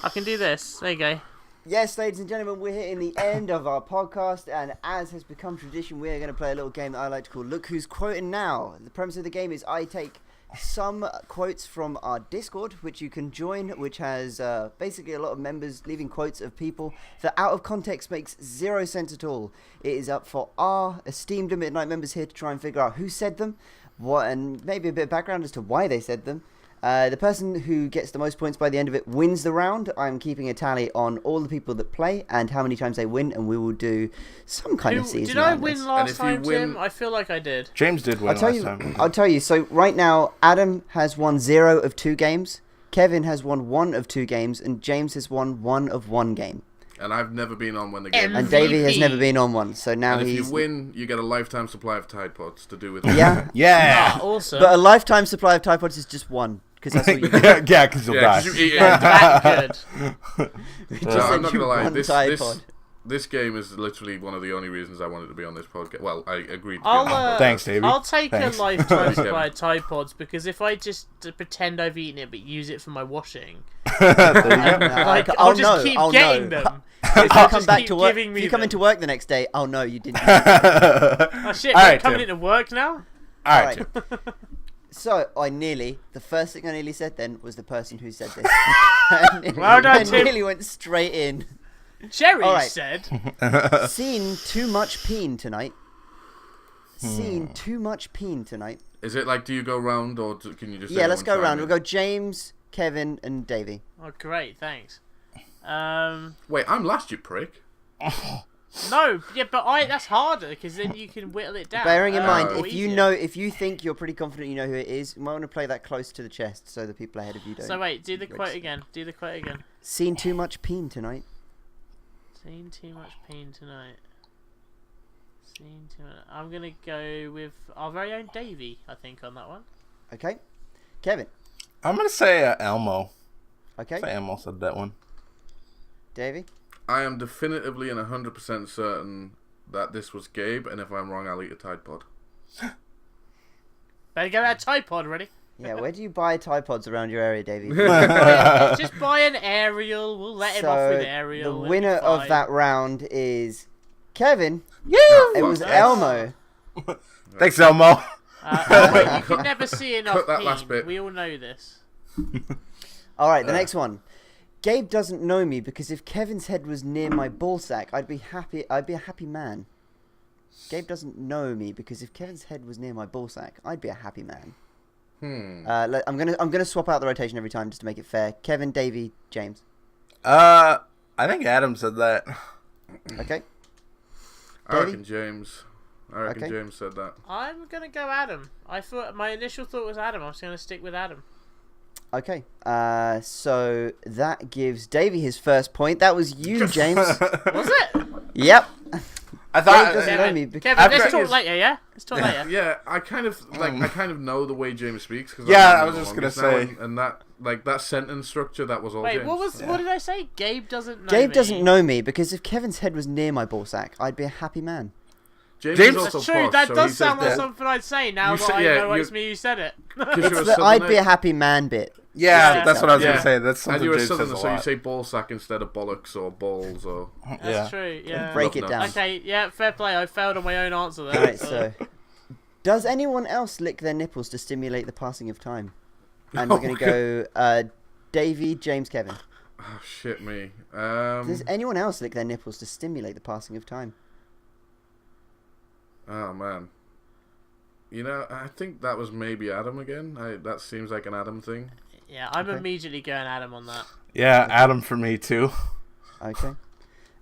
I can do this. There you go. Yes, ladies and gentlemen, we're hitting the end of our podcast, and as has become tradition, we are going to play a little game that I like to call Look Who's Quoting Now. The premise of the game is I take some quotes from our Discord, which you can join, which has basically a lot of members leaving quotes of people that out of context makes zero sense at all. It is up for our esteemed Limited Night members here to try and figure out who said them, what, and maybe a bit of background as to why they said them. The person who gets the most points by the end of it wins the round. I'm keeping a tally on all the people that play and how many times they win, and we will do some kind of season. Did I around win this. last if you time, win- Tim? I feel like I did. James did win I'll tell last you. time. I'll tell you. So right now, Adam has won 0 of 2 games. Kevin has won 1 of 2 games, and James has won 1 of 1 game. And I've never been on when the game. And MVP. Davey has never been on one. So now And if he's. you win, you get a lifetime supply of Tide Pods to do with. Yeah, Yeah. Ah, awesome. but a lifetime supply of Tide Pods is just 1 because that's all you get. Yeah, because you'll Yeah, die. 'cause you eat it. that good. We No, just I'm sent not you gonna lie. 1 This Tide Pod. This game is literally one of the only reasons I wanted to be on this podcast. Well, I agreed to be I'll, on this podcast. Thanks, Davey. I'll take Thanks. a lifetime supply of Tide Pods because if I just pretend I've eaten it but use it for my washing, like I'll just keep getting them. If you I'll come just back keep to work, giving if me you come them. into work the next day, oh no, you didn't. Oh shit! All We're right, coming Tim. into work now. All right. So the first thing I nearly said then was the person who said this. I done, Tim. nearly went straight in. Cherry All right. said. Seen too much peen tonight. Seen too much peen tonight. Is it like, do you go round or can you just? Yeah, let's go everyone around. chime We'll in? go James, Kevin, and Davey. Oh great, thanks. Wait, I'm last, you prick. No, yeah, but that's harder because then you can whittle it down. Bearing in mind, Or if you easier. know, if you think you're pretty confident you know who it is, you might want to play that close to the chest so the people ahead of you don't. So wait, do the quote register. again. Do the quote again. Seen too much peen tonight. Seen too much pain tonight. Seen too much. I'm gonna go with our very own Davey. I think on that one. Okay, Kevin. I'm gonna say Elmo. Okay, I Elmo said that one. Davey. I am definitively and 100% certain that this was Gabe, and if I'm wrong, I'll eat a Tide Pod. Better get that Tide Pod ready. Yeah, where do you buy Tide Pods around your area, Davey? Just buy an aerial. We'll let him off with aerial. the it'll be winner of fine. that round is Kevin. Oh, It was fuck. Elmo. Thanks, Elmo. Wait, you can never see enough Cut that last pain. bit. We all know this. All right, the next one. Gabe doesn't know me because if Kevin's head was near my ballsack, I'd be happy. I'd be a happy man. Gabe doesn't know me because if Kevin's head was near my ballsack, I'd be a happy man. I'm gonna swap out the rotation every time just to make it fair. Kevin, Davey, James. I think Adam said that. Okay. I reckon James. Okay. James said that. I'm gonna go Adam. I thought my initial thought was Adam. I was gonna stick with Adam. Okay. So that gives Davey his first point. That was you, James. Was it? Yep. I Gabe thought. doesn't know me because Kevin, let's After- talk later. Yeah, let's talk later. Yeah, I kind of know the way James speaks. Cause Yeah, I've known I was him just the gonna longest now, say. and that sentence structure, that was all Wait, James. what did I say? Gabe doesn't know Gabe me. doesn't know me because if Kevin's head was near my ballsack, I'd be a happy man. James James- is also That's true. posh, that so does he sound says like that. something I'd say now You that say- I yeah, know you- it's me who said it. 'Cause you're a It's the Southerner. I'd be a happy man bit. Yeah, Yeah. that's what I was Yeah. gonna say. That's And something you're a James says southerner, a so you lot. say ball sack instead of bollocks or balls or. That's Yeah. true. Yeah. Break it Love down. nuts. Okay. Yeah. Fair play. I failed on my own answer there. Alright, so does anyone else lick their nipples to stimulate the passing of time? And we're gonna go Davey, James, Kevin. Oh shit, me. Does anyone else lick their nipples to stimulate the passing of time? Oh man. You know, I think that was maybe Adam again. That seems like an Adam thing. Yeah, I'm Okay. immediately going Adam on that. Yeah, Adam for me too. Okay.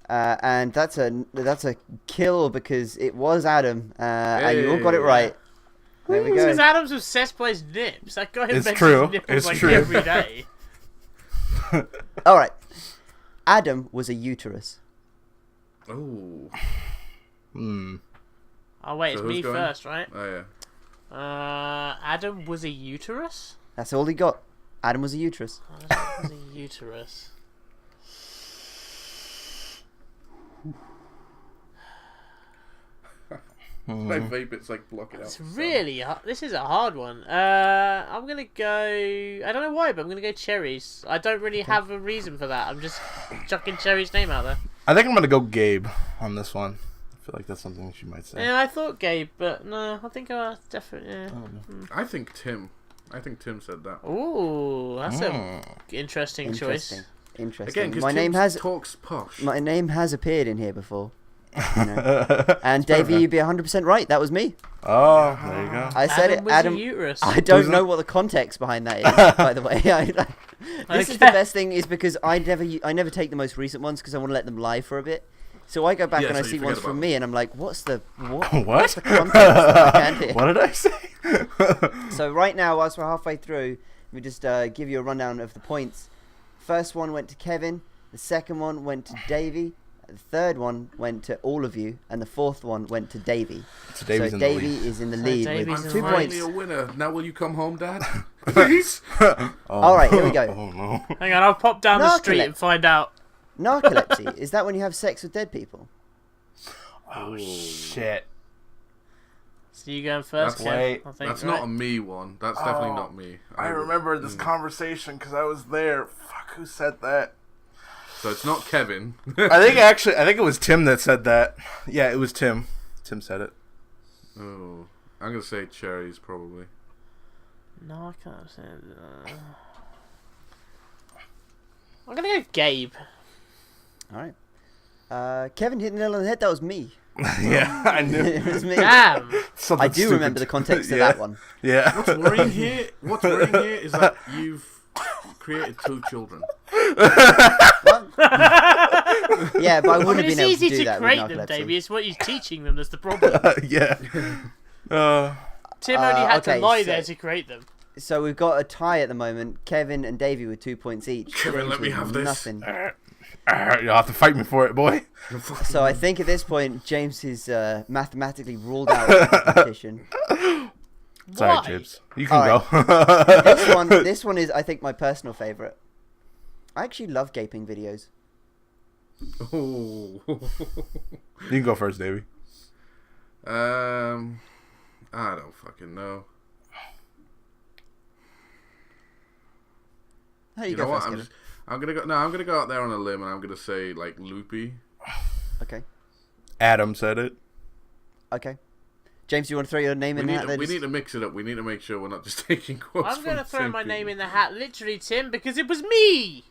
And that's a kill because it was Adam, and you all got it Hey. right. There we Because go. Adam's obsessed by his nips. That guy It's mentions true. his nipples It's like true. every day. All right. Adam was a uterus. Oh. Oh wait, So it's me who's going? first, right? Oh yeah. Adam was a uterus. That's all he got. Adam was a uterus. Adam was a uterus. My vape, it's like blocking out. It's the sun. really hard. This is a hard one. I'm gonna go. I don't know why, but I'm gonna go cherries. I don't really have a reason for that. I'm just chucking Cherry's name out there. I think I'm gonna go Gabe on this one. I feel like that's something she might say. Yeah, I thought Gabe, but no, I think I definitely. Yeah. I think Tim. I think Tim said that. Ooh, that's a interesting choice. Interesting. Again, because My name has talks posh. my name has appeared in here before. You know. And Davey, you'd be 100% right. That was me. Oh, there you go. I said Adam it. was Adam. a uterus. I don't Who's know that? what the context behind that is. By the way, this is the Okay. best thing is because I never take the most recent ones because I want to let them lie for a bit. So I go back Yeah, and I so you see forget ones about from them. me, and I'm like, what's the What? What's the context that I can't hear? What did I say? So right now, whilst we're halfway through, let me just give you a rundown of the points. First one went to Kevin. The second one went to Davey. The third one went to all of you, and the fourth one went to Davey. So Davey's So in the Davey lead. is in the So lead Davey's with in 2 the points. Finally a winner. Now will you come home, Dad? Please. Oh. All right, here we go. Oh no. Hang on, I'll pop down the street Narcolepsy. and find out. Narcolepsy. Is that when you have sex with dead people? Oh, Ooh. shit. So you going first, That's- Kev? wait, I think, That's right? not a me one. That's definitely not me. I remember this conversation because I was there. Fuck, who said that? So it's not Kevin. I think it was Tim that said that. Yeah, it was Tim. Tim said it. Oh, I'm gonna say cherries probably. No, I can't say that. I'm gonna go Gabe. All right. Kevin hit the nail on the head. That was me. Yeah, I knew. It was me. Damn. Something I do stupid. remember the context of Yeah. that one. Yeah. What's worrying here is that you've created 2 children. Yeah, but I I wouldn't mean, have it's been able to easy do to that with create them, narcolepsy. Davey. It's what you're teaching them that's the problem. Yeah. Tim only had okay, to lie so- there to create them. So we've got a tie at the moment. Kevin and Davey with 2 points each. Kevin, James let me with have this. Nothing. You'll have to fight me for it, boy. So I think at this point, James is mathematically ruled out of the competition. Sorry, Why? Jibs. You can All go. This one is, I think, my personal favorite. I actually love gaping videos. Oh. You can go first, Davey. I don't fucking know. How do you You go know what? first, I'm Kevin? gonna go out there on a limb and I'm gonna say like loopy. Okay. Adam said it. Okay. James, do you want to throw your name in the hat? We need to mix it up. We need to make sure we're not just taking quotes. I'm going to from throw same my name people. in the hat, literally, Tim, because it was me.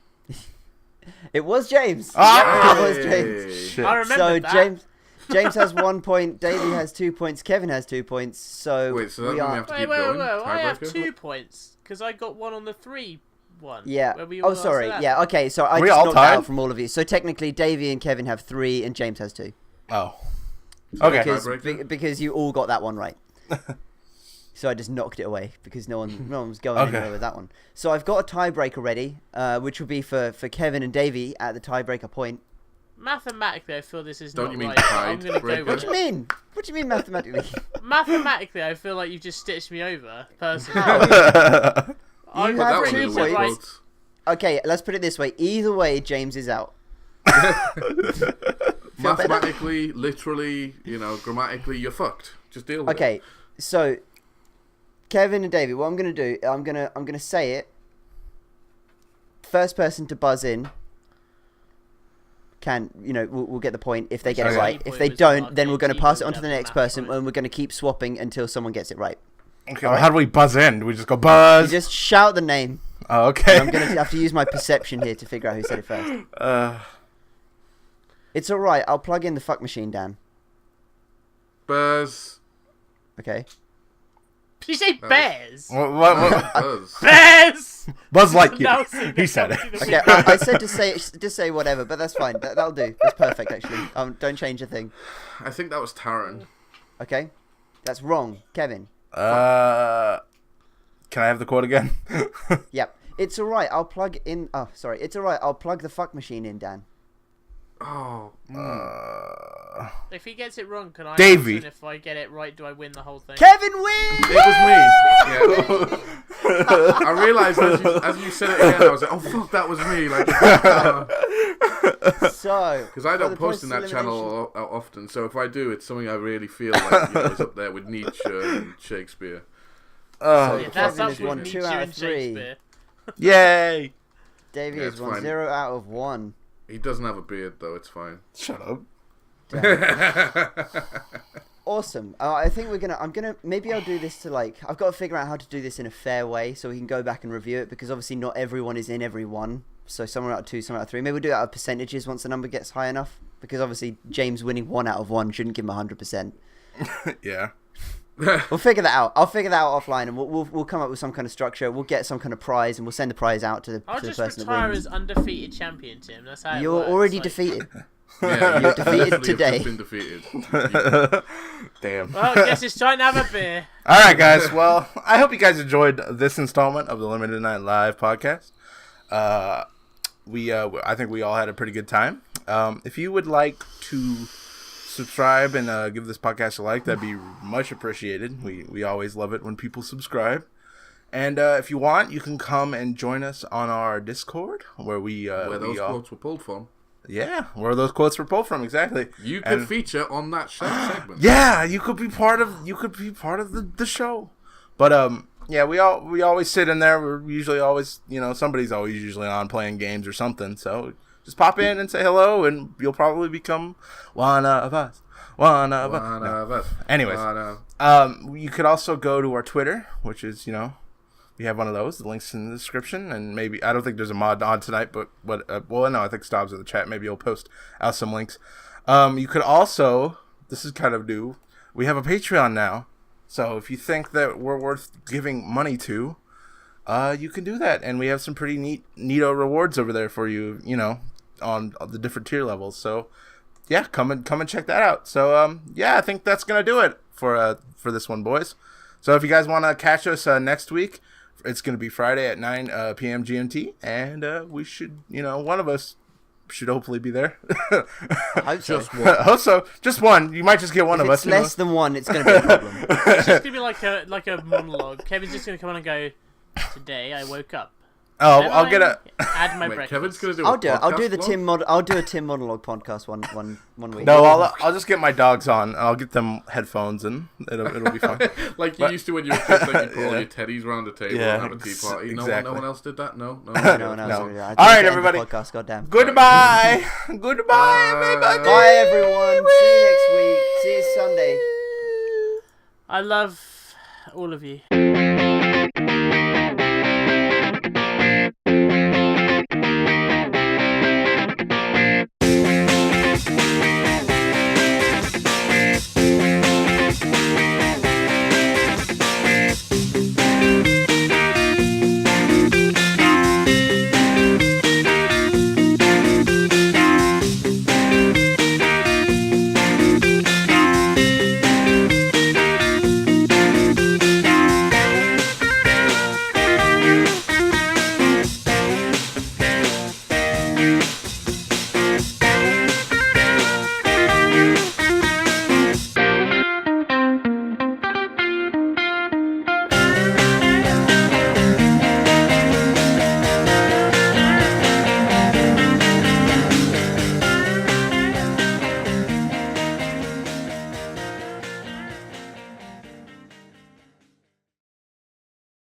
It was James. Ah! It was James. Shit. I remember So that. James has 1 point. Davey has 2 points. Kevin has 2 points. So Wait, so that we means we are. have to Wait, keep wait, going? wait. I have Tiebreaker? 2 points because I got one on the 3 one. Yeah. Where we Oh, all sorry. answered that. Yeah. Okay. So I We just all knocked tied? out from all of you. So technically, Davey and Kevin have 3, and James has 2. Oh. Okay. Tiebreaker? Because you all got that one right. So I just knocked it away because no one was going Okay. anywhere with that one. So I've got a tiebreaker ready, which will be for Kevin and Davey at the tiebreaker point. Mathematically, I feel this is Don't not you mean right. I'm going to go tiebreaker? What with do you mean? What do you mean mathematically? Mathematically, I feel like you've just stitched me over, personally. You I'm have That was pretty in two the weird right. quotes. Okay, let's put it this way. Either way, James is out. Mathematically, literally, grammatically, you're fucked. Just deal with it. Okay, so Kevin and David, what I'm gonna do, I'm gonna say it. First person to buzz in we'll get the point if they get it Okay. right. If they don't, then we're gonna pass it on to the next person, and we're gonna keep swapping until someone gets it right. Okay, well, how do we buzz in? Do we just go buzz? You just shout the name. Oh, okay. I'm gonna have to use my perception here to figure out who said it first. It's all right. I'll plug in the fuck machine, Dan. Buzz. Okay. Did you say bears? What? Buzz. Bears! Buzz Lightyear. Announcing He the said it. company Okay, that I said to say whatever, but that's fine. That'll do. That's perfect, actually. Don't change a thing. I think that was Taran. Okay, that's wrong, Kevin. Can I have the quote again? Yep. It's all right. I'll plug in. Oh, sorry. It's all right. I'll plug the fuck machine in, Dan. Oh. If he gets it wrong, can I Davey. answer, and if I get it right, do I win the whole thing? Kevin wins. It was me. Yeah. I realised as you said it again, I was like, oh fuck, that was me. Like, So. because I for don't the post process in that of channel often, so if I do, it's something I really feel like is up there with Nietzsche and Shakespeare. So Yeah, that's Kevin up has with won Nietzsche 2 out and of 3. Shakespeare. Yay! Davey Yeah, has it's won fine. 0 out of 1. He doesn't have a beard though. It's fine. Shut up. Awesome. I think maybe I'll do this I've got to figure out how to do this in a fair way so we can go back and review it, because obviously not everyone is in every one. So some are out of 2, some are out of 3. Maybe we'll do it out of percentages once the number gets high enough, because obviously James winning 1 out of 1 shouldn't give him 100%. Yeah. We'll figure that out. I'll figure that out offline, and we'll come up with some kind of structure. We'll get some kind of prize, and we'll send the prize out to the I'll to the just person that retire wins. as undefeated champion, Tim. That's how it You're works. already Like- defeated. Yeah, You're defeated literally have today. just been defeated. Damn. Well, I guess it's time to have a beer. All right, guys. Well, I hope you guys enjoyed this installment of the Limited Night Live podcast. I think we all had a pretty good time. If you would like to subscribe and give this podcast a like, that'd be much appreciated. We always love it when people subscribe. And if you want, you can come and join us on our Discord, where Where those quotes were pulled from. Yeah, where those quotes were pulled from, exactly. You could feature on that segment. Yeah, you could be part of the show. But yeah, we always sit in there. We're usually always, somebody's always usually on playing games or something. So just pop in and say hello, and you'll probably become one of us. One of us. Anyways, you could also go to our Twitter, which is, we have one of those. The link's in the description, and maybe I don't think there's a mod on tonight, but no, I think Stobbs in the chat. Maybe he'll post out some links. You could also, this is kind of new, we have a Patreon now, so if you think that we're worth giving money to, you can do that, and we have some pretty neato rewards over there for you, on the different tier levels. So yeah, come and check that out. So yeah, I think that's gonna do it for this one, boys. So if you guys want to catch us next week. It's going to be Friday at 9 p.m. GMT, and we should, one of us should hopefully be there. I hope so. Hope so. Just one. You might just get one if of it's us. Less than one, it's going to be a problem. It's just going to be like a monologue. Kevin's just going to come on and go, today I woke up. Oh, Then I'll I get a. Add my Wait, breakfast. Kevin's gonna do. I'll do it. I'll do the podcast I'll do a Tim monologue podcast one week. No, I'll just get my dogs on. I'll get them headphones, and it'll be fun. vlog? Like you used to when you were kids, like you put all your teddies around the table Yeah, and have a tea party. exactly. No one else did that. No. No. No. All right, everybody. Podcast, goddamn. Goodbye. Goodbye, everybody. Bye, everyone. See you next week. See you Sunday. I love all of you.